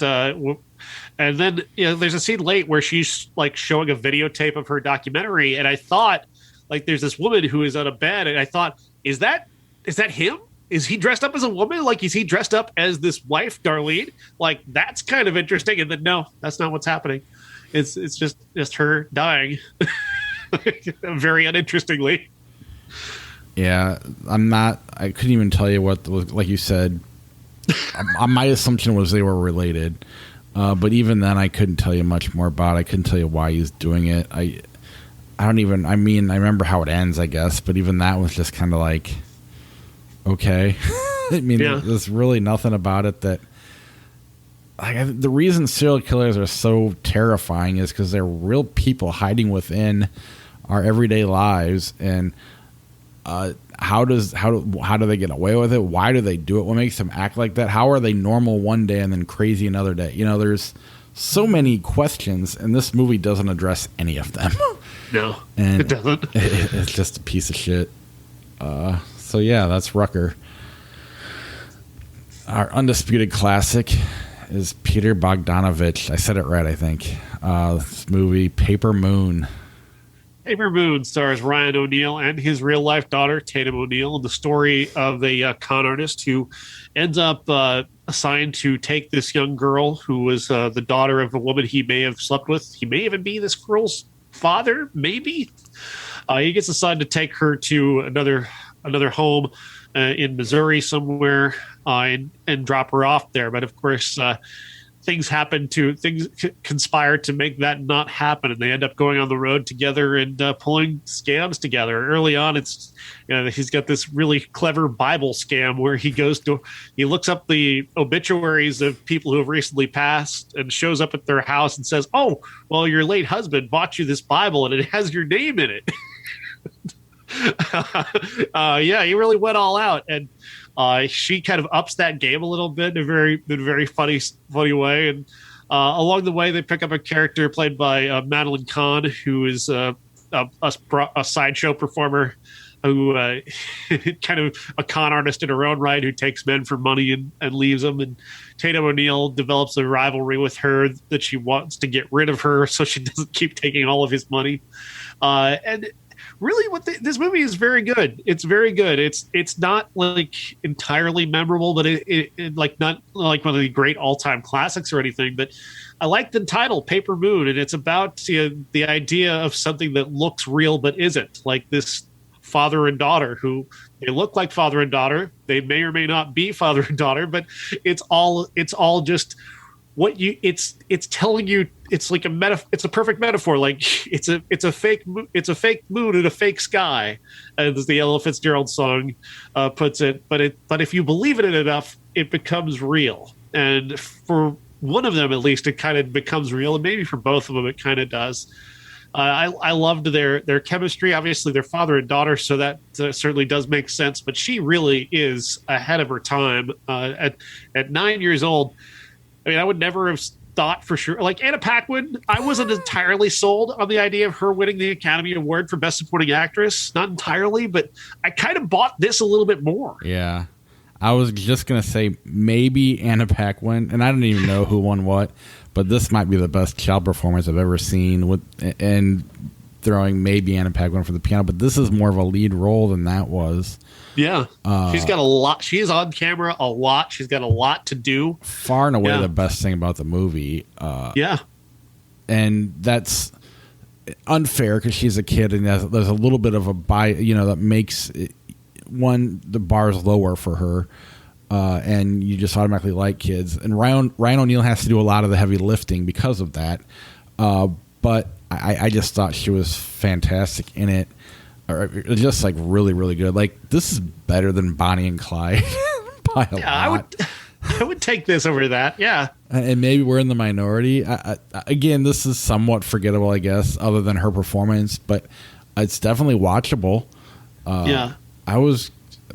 And then there's a scene late where she's like showing a videotape of her documentary, and I thought like there's this woman who is on a bed, and I thought, is that him? Is he dressed up as a woman? Like, is he dressed up as this wife, Darlene? Like, that's kind of interesting. And then no, that's not what's happening. It's just her dying, very uninterestingly. Yeah, I couldn't even tell you what was, like you said. My assumption was they were related. But even then, I couldn't tell you much more about it. I couldn't tell you why he's doing it. I remember how it ends, I guess. But even that was just kind of like, okay. There's really nothing about it that... the reason serial killers are so terrifying is because they're real people hiding within our everyday lives. And how do they get away with it? Why do they do it? What makes them act like that? How are they normal one day and then crazy another day? There's so many questions, and this movie doesn't address any of them. No, and it doesn't. It's just a piece of shit. So yeah, that's Rucker. Our undisputed classic is Peter Bogdanovich. I said it right, I think. This movie, Paper Moon. Paper Moon stars Ryan O'Neal and his real-life daughter, Tatum O'Neal, in the story of a con artist who ends up assigned to take this young girl who was the daughter of a woman he may have slept with. He may even be this girl's father, maybe. He gets assigned to take her to another home in Missouri somewhere and drop her off there. But, of course... things conspire to make that not happen, and they end up going on the road together and pulling scams together. Early on, it's he's got this really clever Bible scam where he looks up the obituaries of people who have recently passed and shows up at their house and says, "Oh, well, your late husband bought you this Bible and it has your name in it." He really went all out, and she kind of ups that game a little bit in a very funny way. And along the way, they pick up a character played by Madeline Kahn, who is a sideshow performer who kind of a con artist in her own right, who takes men for money and leaves them. And Tatum O'Neal develops a rivalry with her that she wants to get rid of her so she doesn't keep taking all of his money. And really, this movie is very good. It's very good. It's not like entirely memorable, but it like not like one of the great all-time classics or anything. But I like the title, Paper Moon, and it's about the idea of something that looks real but isn't. Like this father and daughter who they look like father and daughter. They may or may not be father and daughter, but it's all just what it's telling you. It's like it's a perfect metaphor. Like it's a fake moon in a fake sky, as the Ella Fitzgerald song puts it. But if you believe in it enough, it becomes real. And for one of them, at least, it kind of becomes real. And maybe for both of them, it kind of does. I loved their chemistry. Obviously, they're father and daughter, so that certainly does make sense. But she really is ahead of her time. At 9 years old, I mean, I would never have thought for sure. Like Anna Paquin, I wasn't entirely sold on the idea of her winning the Academy Award for Best Supporting Actress. Not entirely, but I kind of bought this a little bit more. Yeah. I was just going to say maybe Anna Paquin, and I don't even know who won what, but this might be the best child performance I've ever seen, and throwing maybe Anna Paquin for the piano, but this is more of a lead role than that was. Yeah. She's got a lot. She is on camera a lot. She's got a lot to do. Far and away the best thing about the movie. And that's unfair because she's a kid, and there's a little bit of a bias, that makes the bar's lower for her. And you just automatically like kids. And Ryan O'Neal has to do a lot of the heavy lifting because of that. But I just thought she was fantastic in it. are just like really, really good. Like this is better than Bonnie and Clyde by a lot. I would take this over that. Yeah. And maybe we're in the minority. Again, this is somewhat forgettable, I guess, other than her performance, but it's definitely watchable. I was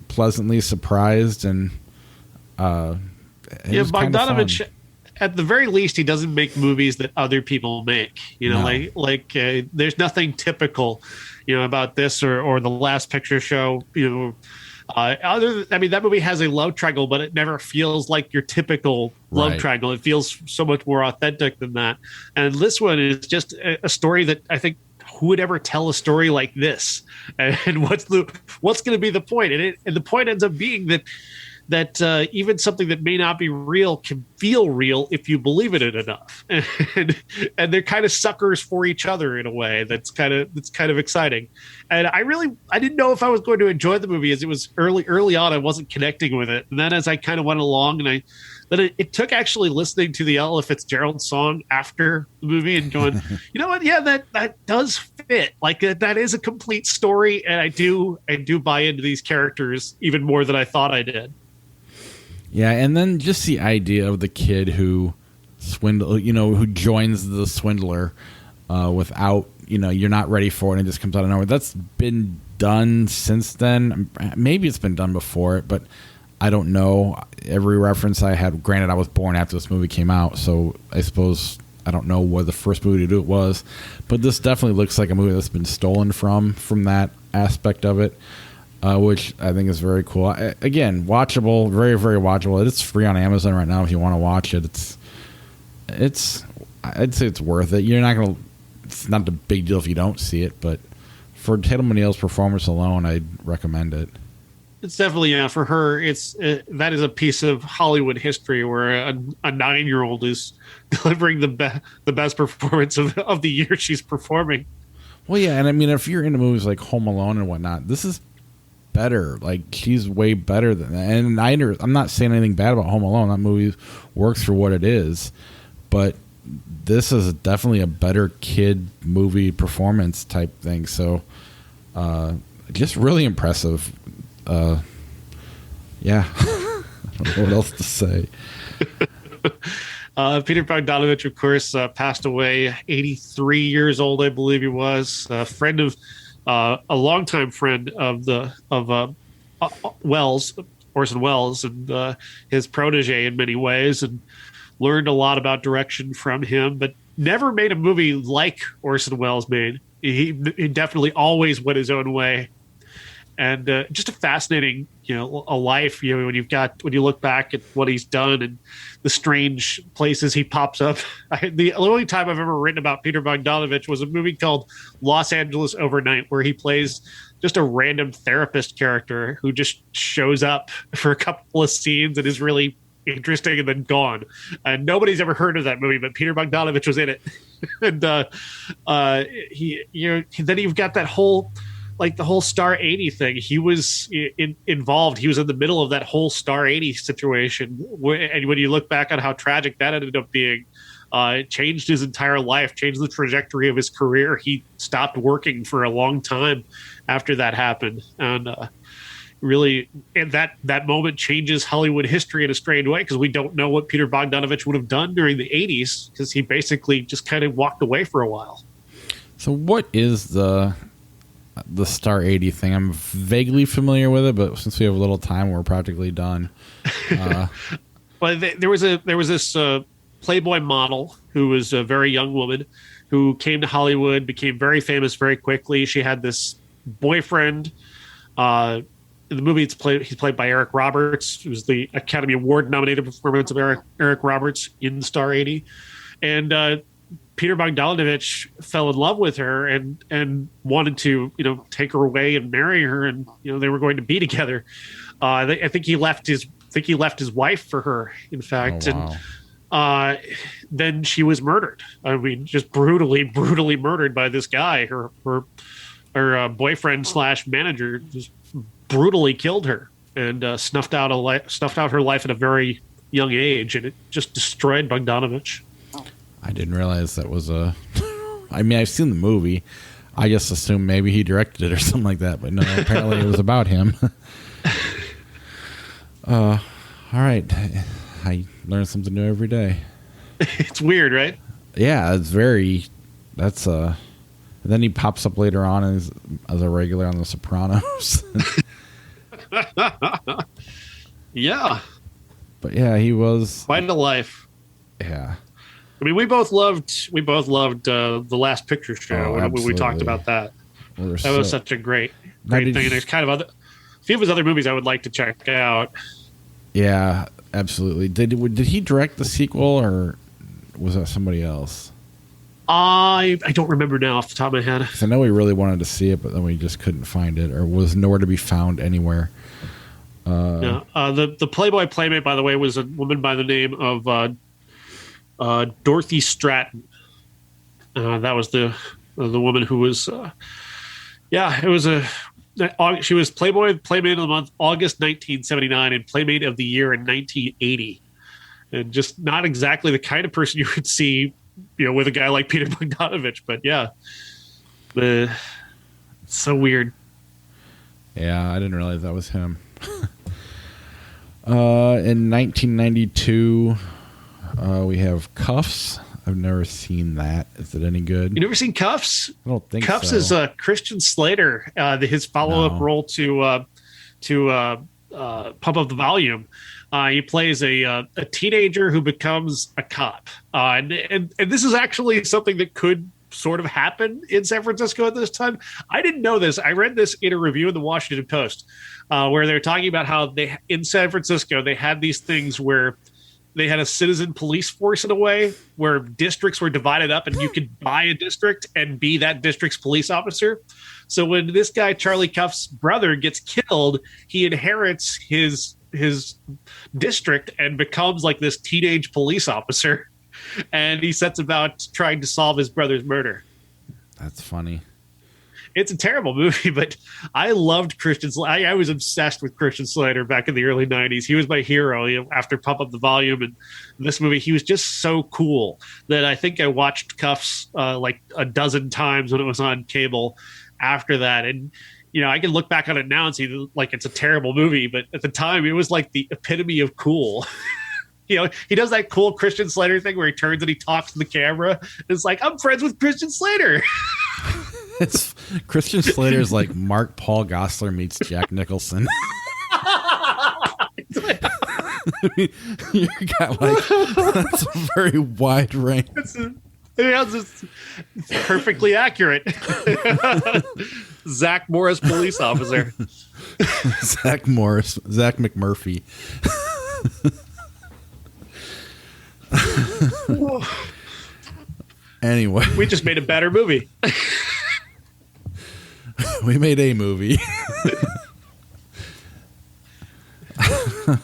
pleasantly surprised, and Bogdanovich, at the very least, he doesn't make movies that other people make. There's nothing typical, about this or the Last Picture Show. That movie has a love triangle, but it never feels like your typical love triangle. It feels so much more authentic than that. And this one is just a story that I think, who would ever tell a story like this? And what's going to be the point? And the point ends up being that even something that may not be real can feel real if you believe in it enough. And they're kind of suckers for each other in a way that's kind of exciting. And I didn't know if I was going to enjoy the movie, as it was early on. I wasn't connecting with it. And then as I kind of went along, and it took actually listening to the Ella Fitzgerald song after the movie and going, you know what? Yeah, that does fit. Like that is a complete story. And I do buy into these characters even more than I thought I did. Yeah, and then just the idea of the kid who who joins the swindler without, you're not ready for it, and it just comes out of nowhere. That's been done since then. Maybe it's been done before it, but I don't know. Every reference I had, granted, I was born after this movie came out, so I suppose I don't know what the first movie to do it was, but this definitely looks like a movie that's been stolen from that aspect of it. Which I think is very cool. Again, watchable, very, very watchable. It's free on Amazon right now if you want to watch it. I'd say it's worth it. It's not a big deal if you don't see it, but for Tatum O'Neal's performance alone, I'd recommend it. It's definitely, for her, that is a piece of Hollywood history where a 9-year-old is delivering the best performance of the year she's performing. Well, yeah, and I mean, if you're into movies like Home Alone and whatnot, this is better. Like, she's way better than that. And I'm not saying anything bad about Home Alone. That movie works for what it is, but this is definitely a better kid movie performance type thing. So just really impressive. Yeah. I don't know what else to say. Peter Bogdanovich, of course, passed away, 83 years old, I believe he was. A friend of a longtime friend of Orson Welles, and his protege in many ways, and learned a lot about direction from him, but never made a movie like Orson Welles made. He definitely always went his own way. And just a fascinating, a life. When you look back at what he's done and the strange places he pops up. The only time I've ever written about Peter Bogdanovich was a movie called Los Angeles Overnight, where he plays just a random therapist character who just shows up for a couple of scenes and is really interesting and then gone. And nobody's ever heard of that movie, but Peter Bogdanovich was in it. And then you've got that whole. Like the whole Star 80 thing, he was involved. He was in the middle of that whole Star 80 situation. And when you look back on how tragic that ended up being, it changed his entire life, changed the trajectory of his career. He stopped working for a long time after that happened. And really, and that moment changes Hollywood history in a strange way, because we don't know what Peter Bogdanovich would have done during the 80s, because he basically just kind of walked away for a while. So what is the Star 80 thing? I'm vaguely familiar with it, but since we have a little time, we're practically done. Well, there was this Playboy model who was a very young woman who came to Hollywood, became very famous very quickly. She had this boyfriend. In the movie, he's played by Eric Roberts, who's the Academy Award nominated performance of Eric Roberts in Star 80, and Peter Bogdanovich fell in love with her and wanted to, take her away and marry her, and they were going to be together. I think he left his wife for her, in fact. Oh, wow. And then she was murdered. I mean, just brutally murdered by this guy. Her boyfriend / manager just brutally killed her and snuffed out her life at a very young age, and it just destroyed Bogdanovich. I didn't realize that was I mean, I've seen the movie. I just assumed maybe he directed it or something like that, but no, apparently it was about him. All right. I learn something new every day. It's weird, right? Yeah, it's very. That's and then he pops up later on as a regular on The Sopranos. Yeah. But yeah, he was quite a life. Yeah. I mean, we both loved The Last Picture Show when we talked about that. That was such a great thing. And there's kind of a few of his other movies I would like to check out. Yeah, absolutely. Did he direct the sequel, or was that somebody else? I don't remember now off the top of my head. I know we really wanted to see it, but then we just couldn't find it, or was nowhere to be found anywhere. The Playboy Playmate, by the way, was a woman by the name of Dorothy Stratton. That was the woman who was, she was Playboy Playmate of the Month, August 1979, and Playmate of the Year in 1980. And just not exactly the kind of person you would see, with a guy like Peter Bogdanovich. But yeah, it's so weird. Yeah, I didn't realize that was him. In 1992, we have Cuffs. I've never seen that. Is it any good? You never seen Cuffs? I don't think Cuffs so. is Christian Slater, his follow-up role to Pump Up the Volume. He plays a teenager who becomes a cop. And this is actually something that could sort of happen in San Francisco at this time. I didn't know this. I read this in a review in the Washington Post where they're talking about how in San Francisco, they had these things where they had a citizen police force in a way where districts were divided up and you could buy a district and be that district's police officer. So when this guy, Charlie Cuff's brother, gets killed, he inherits his district and becomes like this teenage police officer. And he sets about trying to solve his brother's murder. That's funny. It's a terrible movie, but I loved Christian Slater. I was obsessed with Christian Slater back in the early 90s. He was my hero after Pump Up the Volume. And this movie, he was just so cool that I think I watched Cuffs like a dozen times when it was on cable after that. And, I can look back on it now and see like it's a terrible movie, but at the time it was like the epitome of cool. He does that cool Christian Slater thing where he turns and he talks to the camera. It's like, I'm friends with Christian Slater. It's Christian Slater's like Mark Paul Gosselaar meets Jack Nicholson. I mean, you got that's a very wide range. It's perfectly accurate. Zach Morris, police officer. Zach McMurphy. Anyway, we just made a better movie. We made a movie.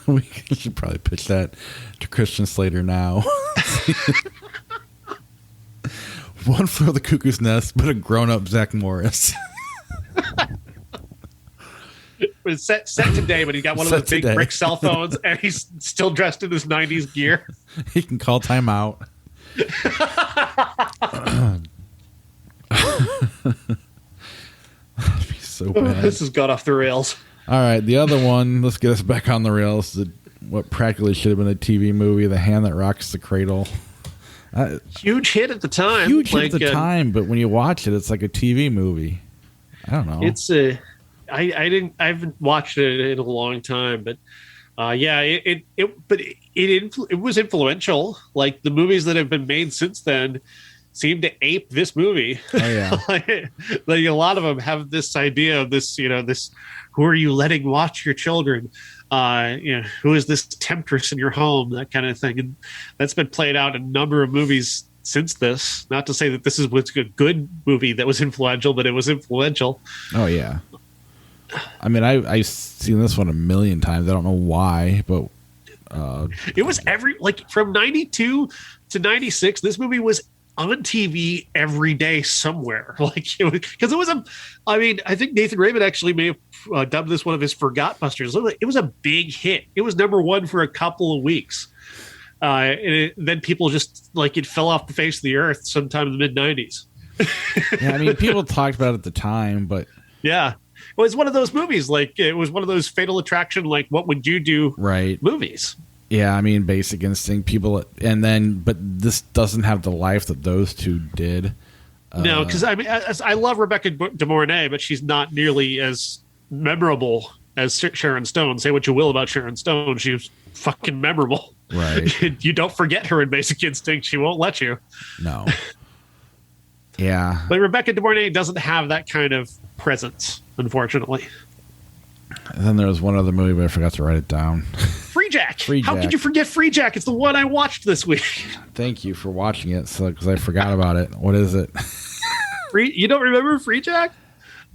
We should probably pitch that to Christian Slater now. One Flew Over the Cuckoo's Nest, but a grown-up Zach Morris. It's set today, but he's got one of those big brick cell phones, and he's still dressed in his 90s gear. He can call time out. So bad. This has got off the rails. All right, the other one, let's get us back on the rails. What practically should have been a TV movie, The Hand That Rocks the Cradle. Huge hit at the time. Huge hit at the time, but when you watch it, it's like a TV movie. I don't know. It's I haven't watched it in a long time, but it was influential. Like the movies that have been made since then seem to ape this movie. Oh yeah. like a lot of them have this idea of this, this, who are you letting watch your children? Who is this temptress in your home? That kind of thing. And that's been played out in a number of movies since this. Not to say that this is what's a good movie that was influential, but it was influential. Oh yeah. I mean, I've seen this one a million times. I don't know why, but it was from 92 to 96. This movie was on TV every day somewhere. I think Nathan Raymond actually may have dubbed this one of his Forgot Busters. It was a big hit. It was number one for a couple of weeks. And then people just it fell off the face of the earth sometime in the mid 90s. Yeah, I mean, people talked about it at the time, but Yeah. Well, it's one of those movies. Like, it was one of those Fatal Attraction, like, what would you do right. movies. Yeah, I mean, Basic Instinct, but this doesn't have the life that those two did. No, because I mean, I love Rebecca De Mornay, but she's not nearly as memorable as Sharon Stone. Say what you will about Sharon Stone, she was fucking memorable. Right. You don't forget her in Basic Instinct. She won't let you. No. Yeah. But Rebecca De Mornay doesn't have that kind of presence, unfortunately. And then there was one other movie, but I forgot to write it down. Freejack. How could you forget Freejack? It's the one I watched this week. Thank you for watching it, because I forgot about it. What is it? You don't remember Freejack?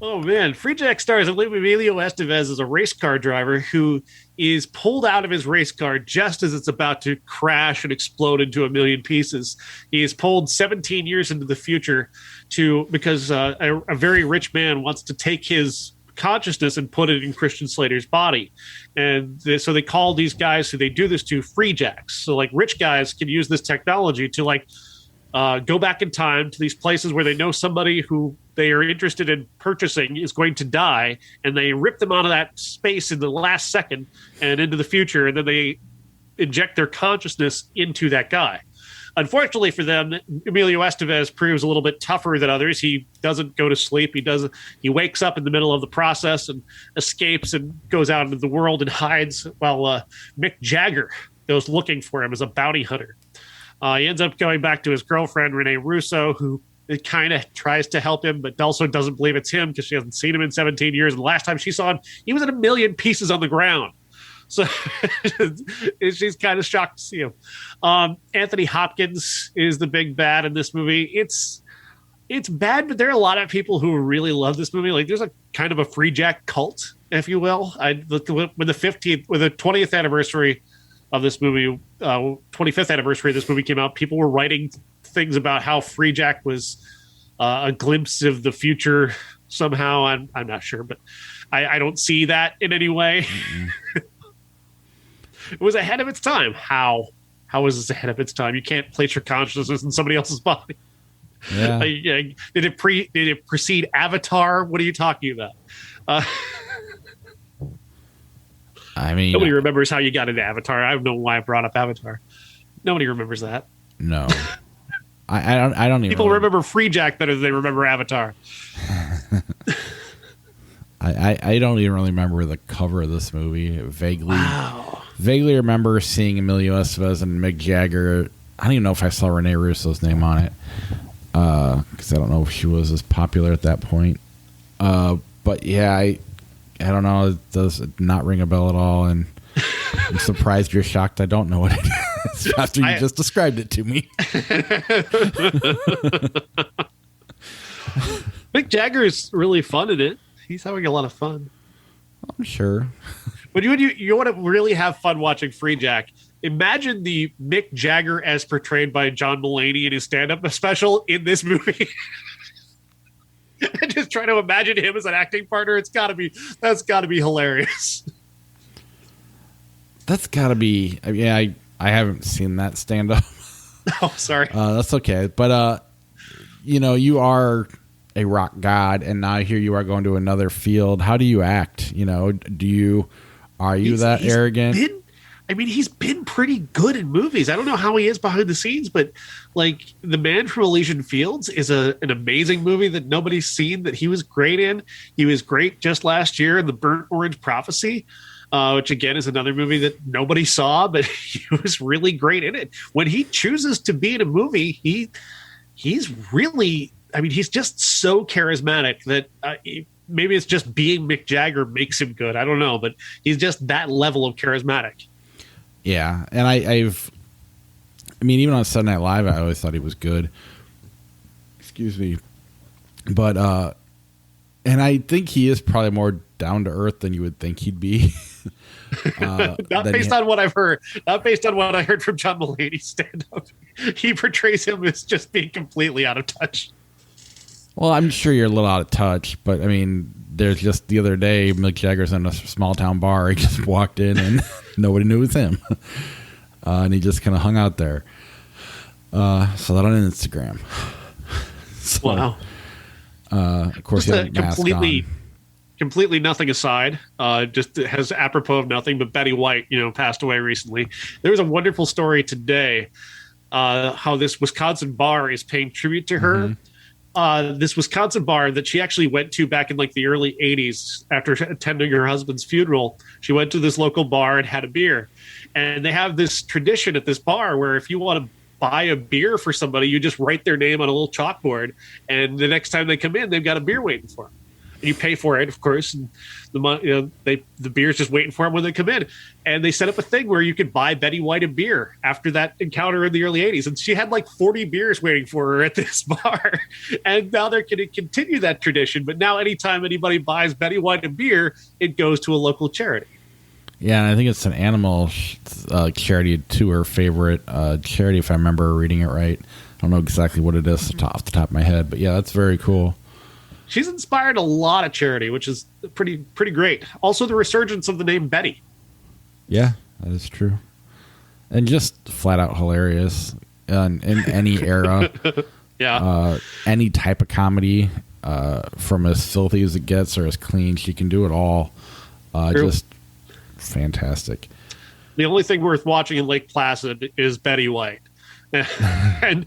Oh, man. Freejack stars Emilio Estevez as a race car driver who is pulled out of his race car just as it's about to crash and explode into a million pieces. He is pulled 17 years into the future because a very rich man wants to take his consciousness and put it in Christian Slater's body. And so they call these guys who they do this to Freejacks. So, like, rich guys can use this technology to, like, go back in time to these places where they know somebody who they are interested in purchasing is going to die, and they rip them out of that space in the last second and into the future, and then they inject their consciousness into that guy. Unfortunately for them, Emilio Estevez proves a little bit tougher than others. He doesn't go to sleep. He wakes up in the middle of the process and escapes and goes out into the world and hides while Mick Jagger goes looking for him as a bounty hunter. He ends up going back to his girlfriend, Renee Russo, who kind of tries to help him, but also doesn't believe it's him because she hasn't seen him in 17 years. And the last time she saw him, he was in a million pieces on the ground. So she's kind of shocked to see him. Anthony Hopkins is the big bad in this movie. It's bad, but there are a lot of people who really love this movie. Like, there's a kind of a Freejack cult, if you will. When the 20th anniversary of this movie, 25th anniversary of this movie came out, people were writing things about how Freejack was a glimpse of the future somehow. I'm not sure, but I don't see that in any way. It was ahead of its time. How is this ahead of its time? You can't place your consciousness in somebody else's body. Yeah. Did it precede Avatar? What are you talking about? I mean, nobody remembers how you got into Avatar. I don't know why I brought up Avatar. Nobody remembers that. No. I don't even. People remember Freejack better than they remember Avatar. I don't even really remember the cover of this movie. Vaguely remember seeing Emilio Estevez and Mick Jagger. I don't even know if I saw Renee Russo's name on it because I don't know if she was as popular at that point. But yeah, I don't know. It does not ring a bell at all, and I'm surprised you're shocked I don't know what it is after you just described it to me. Mick Jagger is really fun in it. He's having a lot of fun. I'm sure. But you want to really have fun watching Freejack. Imagine the Mick Jagger as portrayed by John Mulaney in his stand-up special in this movie. And just try to imagine him as an acting partner. That's got to be hilarious. That's got to be. I haven't seen that stand-up. Oh, sorry. That's okay. But you are a rock god, and now here you are going to another field. How do you act? Are you that arrogant? He's been pretty good in movies. I don't know how he is behind the scenes, but like The Man from Elysian Fields is an amazing movie that nobody's seen that he was great in. He was great just last year in The Burnt Orange Prophecy, which again is another movie that nobody saw, but he was really great in it. When he chooses to be in a movie, he's really, he's just so charismatic that maybe it's just being Mick Jagger makes him good. I don't know, but he's just that level of charismatic. Yeah, and even on Saturday Night Live, I always thought he was good. Excuse me. But, and I think he is probably more down to earth than you would think he'd be. Not based on what I've heard. Not based on what I heard from John Mulaney's stand-up. He portrays him as just being completely out of touch. Well, I'm sure you're a little out of touch, but there's just the other day, Mick Jagger's in a small town bar. He just walked in and nobody knew it was him. And he just kind of hung out there. Saw that on Instagram. So, wow. Of course, Just he had a mask completely nothing aside, just has apropos of nothing, but Betty White, passed away recently. There was a wonderful story today, how this Wisconsin bar is paying tribute to her. This Wisconsin bar that she actually went to back in like the early 80s after attending her husband's funeral. She went to this local bar and had a beer. And they have this tradition at this bar where if you want to buy a beer for somebody, you just write their name on a little chalkboard. And the next time they come in, they've got a beer waiting for them. And you pay for it, of course, and the beer's just waiting for them when they come in. And they set up a thing where you could buy Betty White a beer after that encounter in the early 80s. And she had like 40 beers waiting for her at this bar. And now they're going to continue that tradition. But now anytime anybody buys Betty White a beer, it goes to a local charity. Yeah, and I think it's an animal charity to her favorite charity, if I remember reading it right. I don't know exactly what it is off the top of my head, but yeah, that's very cool. She's inspired a lot of charity, which is pretty great. Also, the resurgence of the name Betty. Yeah, that is true. And just flat out hilarious in any era. Yeah. Any type of comedy, from as filthy as it gets or as clean, she can do it all. Just fantastic. The only thing worth watching in Lake Placid is Betty White. and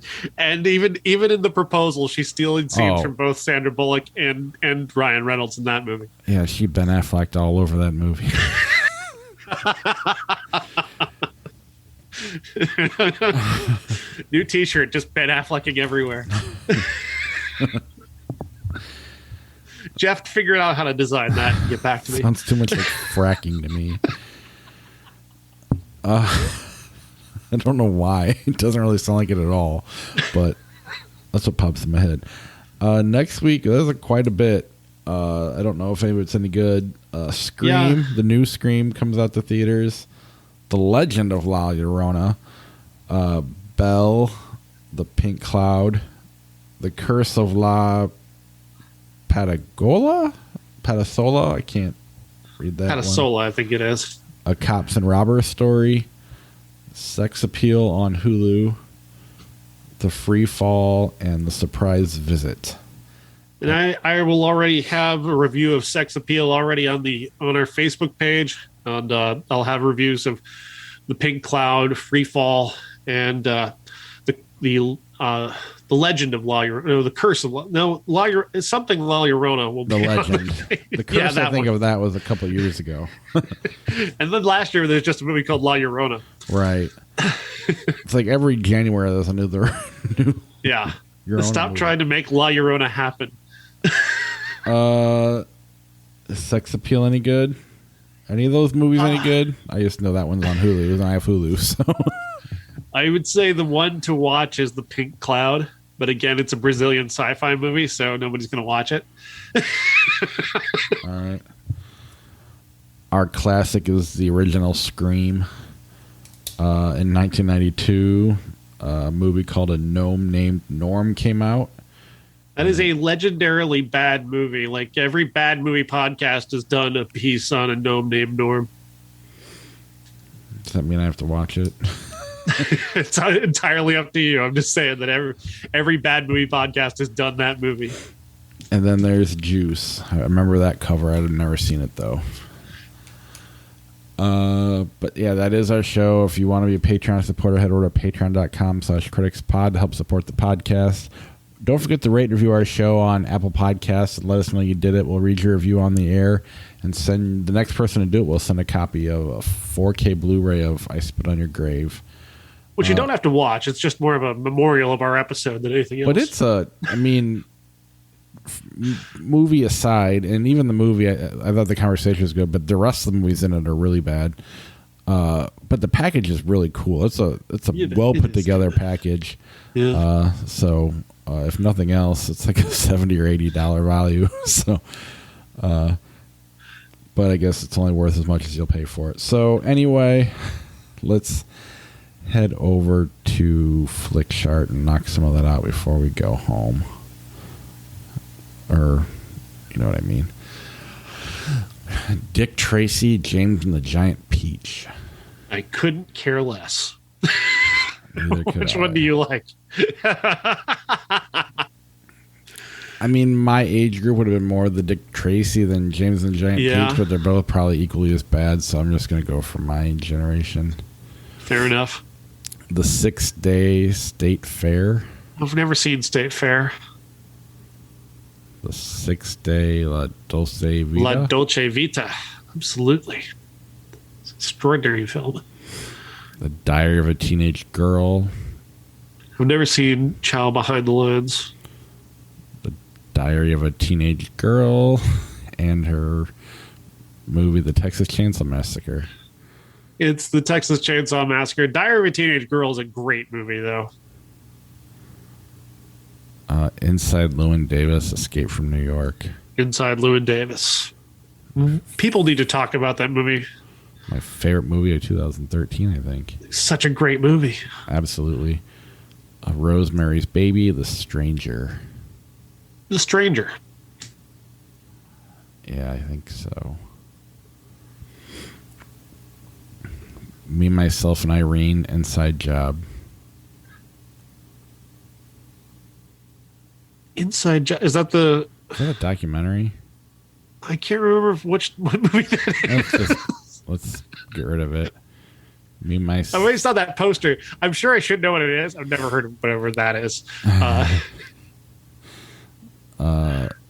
even in the Proposal, she's stealing scenes from both Sandra Bullock and Ryan Reynolds in that movie. Yeah, she Ben Affleck'd all over that movie. New T-shirt, just Ben Afflecking everywhere. Jeff figured out how to design that and get back to me. Sounds too much like fracking to me. I don't know why. It doesn't really sound like it at all, but that's what pops in my head. Next week, there's quite a bit. I don't know if it's any good. Scream, the new Scream comes out to theaters. The Legend of La Llorona. Belle, The Pink Cloud. The Curse of La Patasola? I can't read that Patasola, one. I think it is. A Cops and Robbers Story. Sex Appeal on Hulu. The Free Fall, and The Surprise Visit. And I will already have a review of Sex Appeal already on our Facebook page, and I'll have reviews of The Pink Cloud, Free Fall, and the Legend of La Llorona, the Curse of La Llorona. It's something La Llorona will be. The Legend. The Curse, I think, of that was a couple of years ago. And then last year, there's just a movie called La Llorona. Right. It's like every January there's a new. Yeah. Stop movie. Trying to make La Llorona happen. Sex Appeal any good? Any of those movies any good? I just know that one's on Hulu, and I have Hulu, so. I would say the one to watch is The Pink Cloud, but again, it's a Brazilian sci-fi movie, so nobody's going to watch it. All right. Our classic is the original Scream. In 1992, a movie called A Gnome Named Norm came out. That is a legendarily bad movie. Like every bad movie podcast has done a piece on A Gnome Named Norm. Does that mean I have to watch it? It's entirely up to you. I'm just saying that every bad movie podcast has done that movie. And then there's Juice. I remember that cover. I've never seen it, though. But yeah, that is our show. If you want to be a Patreon supporter, head over to patreon.com/criticspod to help support the podcast. Don't forget to rate and review our show on Apple Podcasts and let us know you did it. We'll read your review on the air and send the next person to do it. We'll send a copy of a 4K Blu-ray of I Spit on Your Grave. Which you don't have to watch. It's just more of a memorial of our episode than anything else. But it's movie aside, and even the movie, I thought the conversation was good, but the rest of the movies in it are really bad. But the package is really cool. It's a well put together package. Yeah. So if nothing else, it's like a $70 or $80 value. So, but I guess it's only worth as much as you'll pay for it. So anyway, let's head over to Flickchart and knock some of that out before we go home. Or, you know what I mean. Dick Tracy, James and the Giant Peach. I couldn't care less. Neither could Which I. one do you like? I mean, my age group would have been more the Dick Tracy than James and the Giant Peach, but they're both probably equally as bad, so I'm just going to go for my generation. Fair enough. The 6 Day State Fair. I've never seen State Fair. The 6 Day La Dolce Vita. La Dolce Vita. Absolutely. It's an extraordinary film. The Diary of a Teenage Girl. I've never seen Child Behind the Lines. The Diary of a Teenage Girl. And her movie, The Texas Chainsaw Massacre. It's The Texas Chainsaw Massacre. Diary of a Teenage Girl is a great movie, though. Inside Llewyn Davis, Escape from New York. Inside Llewyn Davis. People need to talk about that movie. My favorite movie of 2013, I think. Such a great movie. Absolutely. Rosemary's Baby, The Stranger. The Stranger. Yeah, I think so. Me, Myself, and Irene, Inside Job. Inside Job. Is that the... Is that a documentary? I can't remember what movie that is. Let's get rid of it. Me, Myself... I always saw that poster. I'm sure I should know what it is. I've never heard of whatever that is.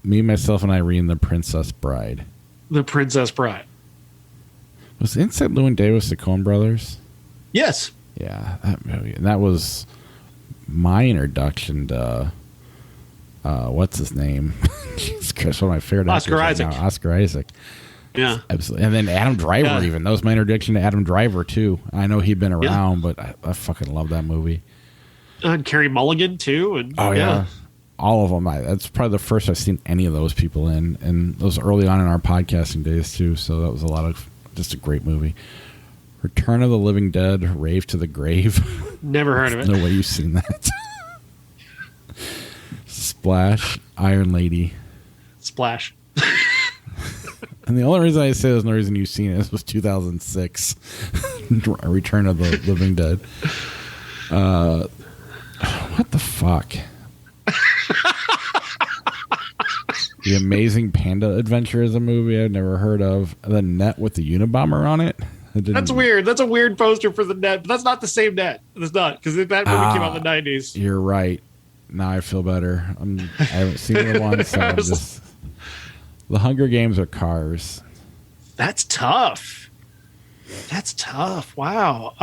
Me, Myself, and Irene, The Princess Bride. The Princess Bride. Was Inside Llewyn Davis the Coen Brothers? Yes. Yeah, that movie. And that was my introduction to what's his name? Jesus Christ, one of my favorite Oscar actors Isaac. right now, Oscar Isaac. Yeah. Absolutely. And then Adam Driver even. That was my introduction to Adam Driver too. I know he'd been around, but I fucking love that movie. And Carey Mulligan too. And yeah. All of them. That's probably the first I've seen any of those people in. And those early on in our podcasting days too. So that was just a great movie. Return of the Living Dead, Rave to the Grave. Never heard of it. No way you've seen that. Splash, Iron Lady. Splash. And the only reason I say there's no reason you've seen it was 2006. Return of the Living Dead. What the fuck? The Amazing Panda Adventure is a movie I've never heard of. The Net with the Unabomber on it. That's weird. That's a weird poster for the Net, but that's not the same Net. It's not, because that movie came out in the 90s. You're right. Now I feel better. I haven't seen the one, so I'm just... The Hunger Games are Cars. That's tough. That's tough. Wow.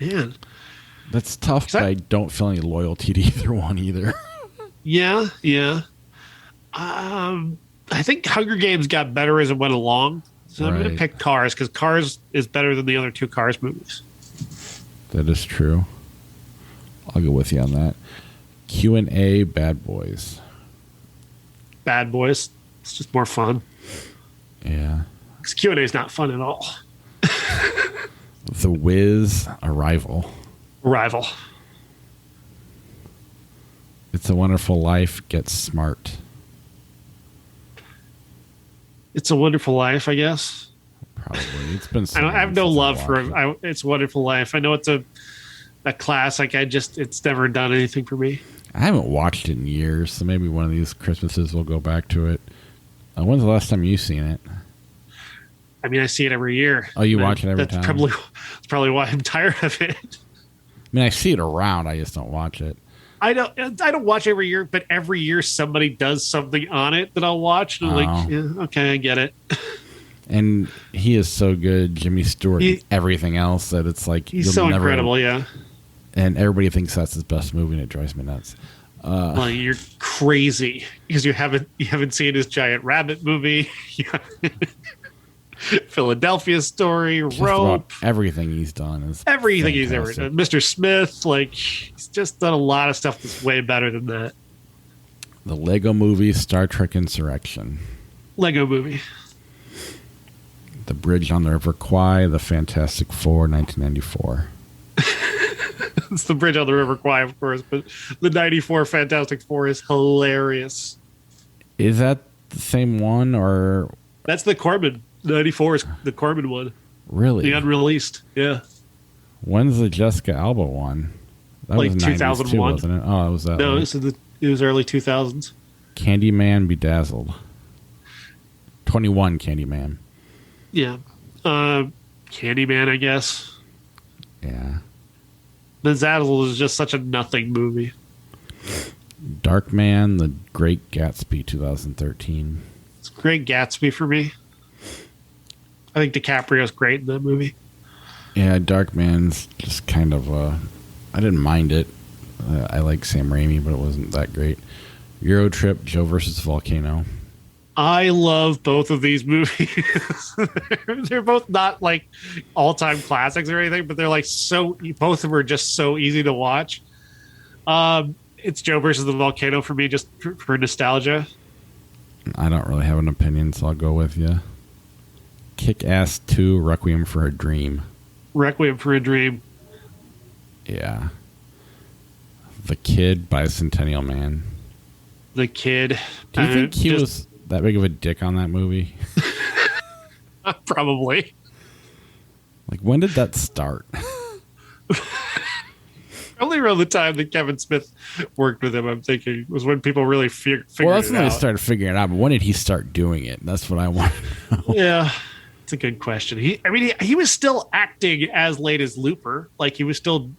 Man. That's tough, but I don't feel any loyalty to either one either. Yeah. I think Hunger Games got better as it went along. So I'm going to pick Cars, because Cars is better than the other two Cars movies. That is true. I'll go with you on that. Q&A, Bad Boys. Bad Boys. It's just more fun. Yeah. Because Q&A is not fun at all. The Wiz, Arrival. It's a Wonderful Life, Get Smart. It's a Wonderful Life, I guess. Probably. It's been so I have no love for It's a Wonderful Life. I know it's a classic. It's never done anything for me. I haven't watched it in years, so maybe one of these Christmases we'll go back to it. When's the last time you've seen it? I mean, I see it every year. Oh, you watch it every time? That's probably why I'm tired of it. I mean, I see it around. I just don't watch it. I don't watch every year, but every year somebody does something on it that I'll watch. And I'm like, yeah, okay, I get it. And he is so good, Jimmy Stewart, and everything else, that it's like... He's so incredible, yeah. And everybody thinks that's his best movie, and it drives me nuts. Well, you're crazy, because you haven't seen his Giant Rabbit movie. Philadelphia Story, just Rope. Everything he's done is everything fantastic. He's ever done. Mr. Smith, he's just done a lot of stuff that's way better than that. The Lego Movie, Star Trek Insurrection. Lego Movie. The Bridge on the River Kwai, The Fantastic Four, 1994. It's The Bridge on the River Kwai, of course, but the 94 Fantastic Four is hilarious. Is that the same one, or... That's the Corman. 94 is the Corman one. Really? The unreleased, yeah. When's the Jessica Alba one? That was 2001, too, wasn't it? Oh, it was that. No, it was early 2000s. Candyman Bedazzled. 21 Candyman. Yeah. Candyman, I guess. Yeah. Bedazzled is just such a nothing movie. Darkman, The Great Gatsby, 2013. It's Great Gatsby for me. I think DiCaprio's great in that movie. Yeah, Darkman's just kind of I didn't mind it. I like Sam Raimi, but it wasn't that great. Euro Trip, Joe versus Volcano. I love both of these movies. They're both not like all-time classics or anything, but they're like both of them are just so easy to watch. It's Joe versus the Volcano for me, just for nostalgia. I don't really have an opinion, so I'll go with you. Kick-Ass 2, Requiem for a Dream. Requiem for a Dream. Yeah. The Kid, Bicentennial Man. The Kid. Do you think he was that big of a dick on that movie? Probably. Like, when did that start? Only around the time that Kevin Smith worked with him, I'm thinking, was when people really figured it out. Well, that's when they started figuring it out, but when did he start doing it? That's what I want to know. Yeah, it's a good question. He was still acting as late as Looper. Like, he was still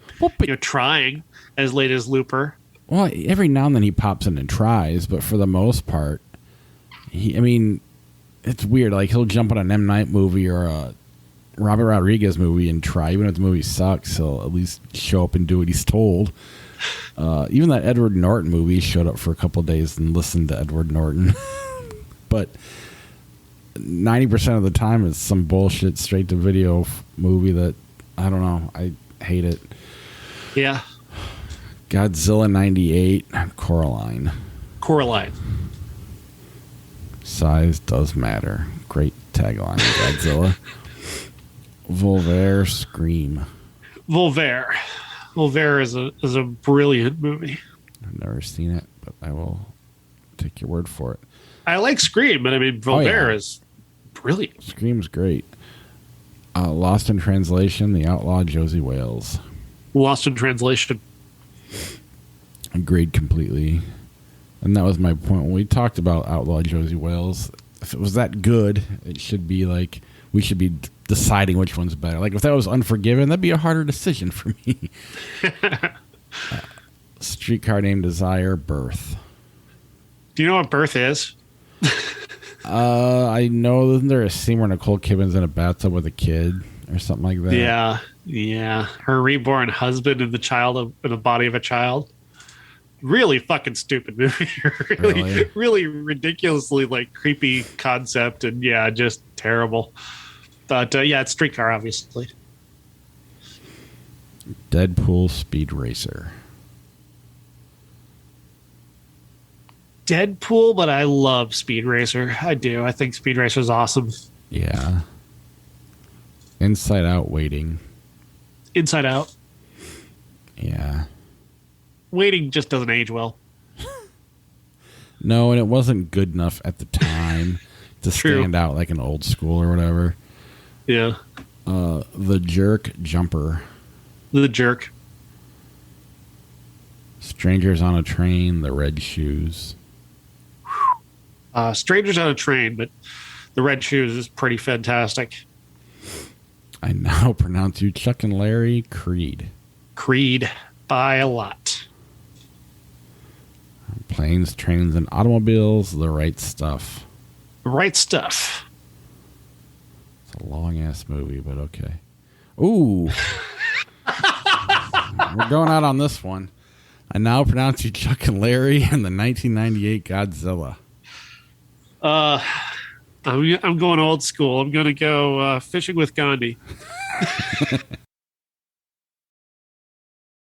trying as late as Looper. Well, every now and then he pops in and tries, but for the most part, it's weird. Like, he'll jump on an M. Night movie or a Robert Rodriguez movie and try. Even if the movie sucks, he'll at least show up and do what he's told. Even that Edward Norton movie, showed up for a couple of days and listened to Edward Norton. But 90% of the time it's some bullshit straight-to-video movie that, I don't know, I hate it. Yeah. Godzilla 98, Coraline. Size does matter. Great tagline, Godzilla. Voltaire, Scream. Voltaire is a brilliant movie. I've never seen it, but I will take your word for it. I like Scream, but Voltaire is brilliant. Scream's great. Lost in Translation, The Outlaw Josie Wales. Lost in Translation. Agreed completely. And that was my point when we talked about Outlaw Josie Wales. If it was that good, it should be like we should be deciding which one's better. Like, if that was Unforgiven, that'd be a harder decision for me. Streetcar Named Desire, Birth. Do you know what Birth is? I know, isn't there a scene where Nicole Kidman's in a bathtub with a kid or something like that? Yeah. Her reborn husband and the child in the body of a child. Really fucking stupid movie. really ridiculously like creepy concept, and yeah, just terrible. But it's Streetcar, obviously. Deadpool Speed Racer. Deadpool, but I love Speed Racer. I do. I think Speed Racer is awesome. Yeah. Inside Out, Waiting. Inside Out. Yeah. Waiting just doesn't age well. No, and it wasn't good enough at the time to stand out like an Old School or whatever. Yeah. The Jerk, Jumper. The Jerk. Strangers on a Train, The Red Shoes. Strangers on a Train, but The Red Shoes is pretty fantastic. I now pronounce you Chuck and Larry, Creed. Creed, by a lot. Planes, Trains, and Automobiles, The Right Stuff. The Right Stuff. It's a long-ass movie, but okay. Ooh. We're going out on this one. I now pronounce you Chuck and Larry and the 1998 Godzilla. I'm going old school. I'm going to go Fishing with Gandhi.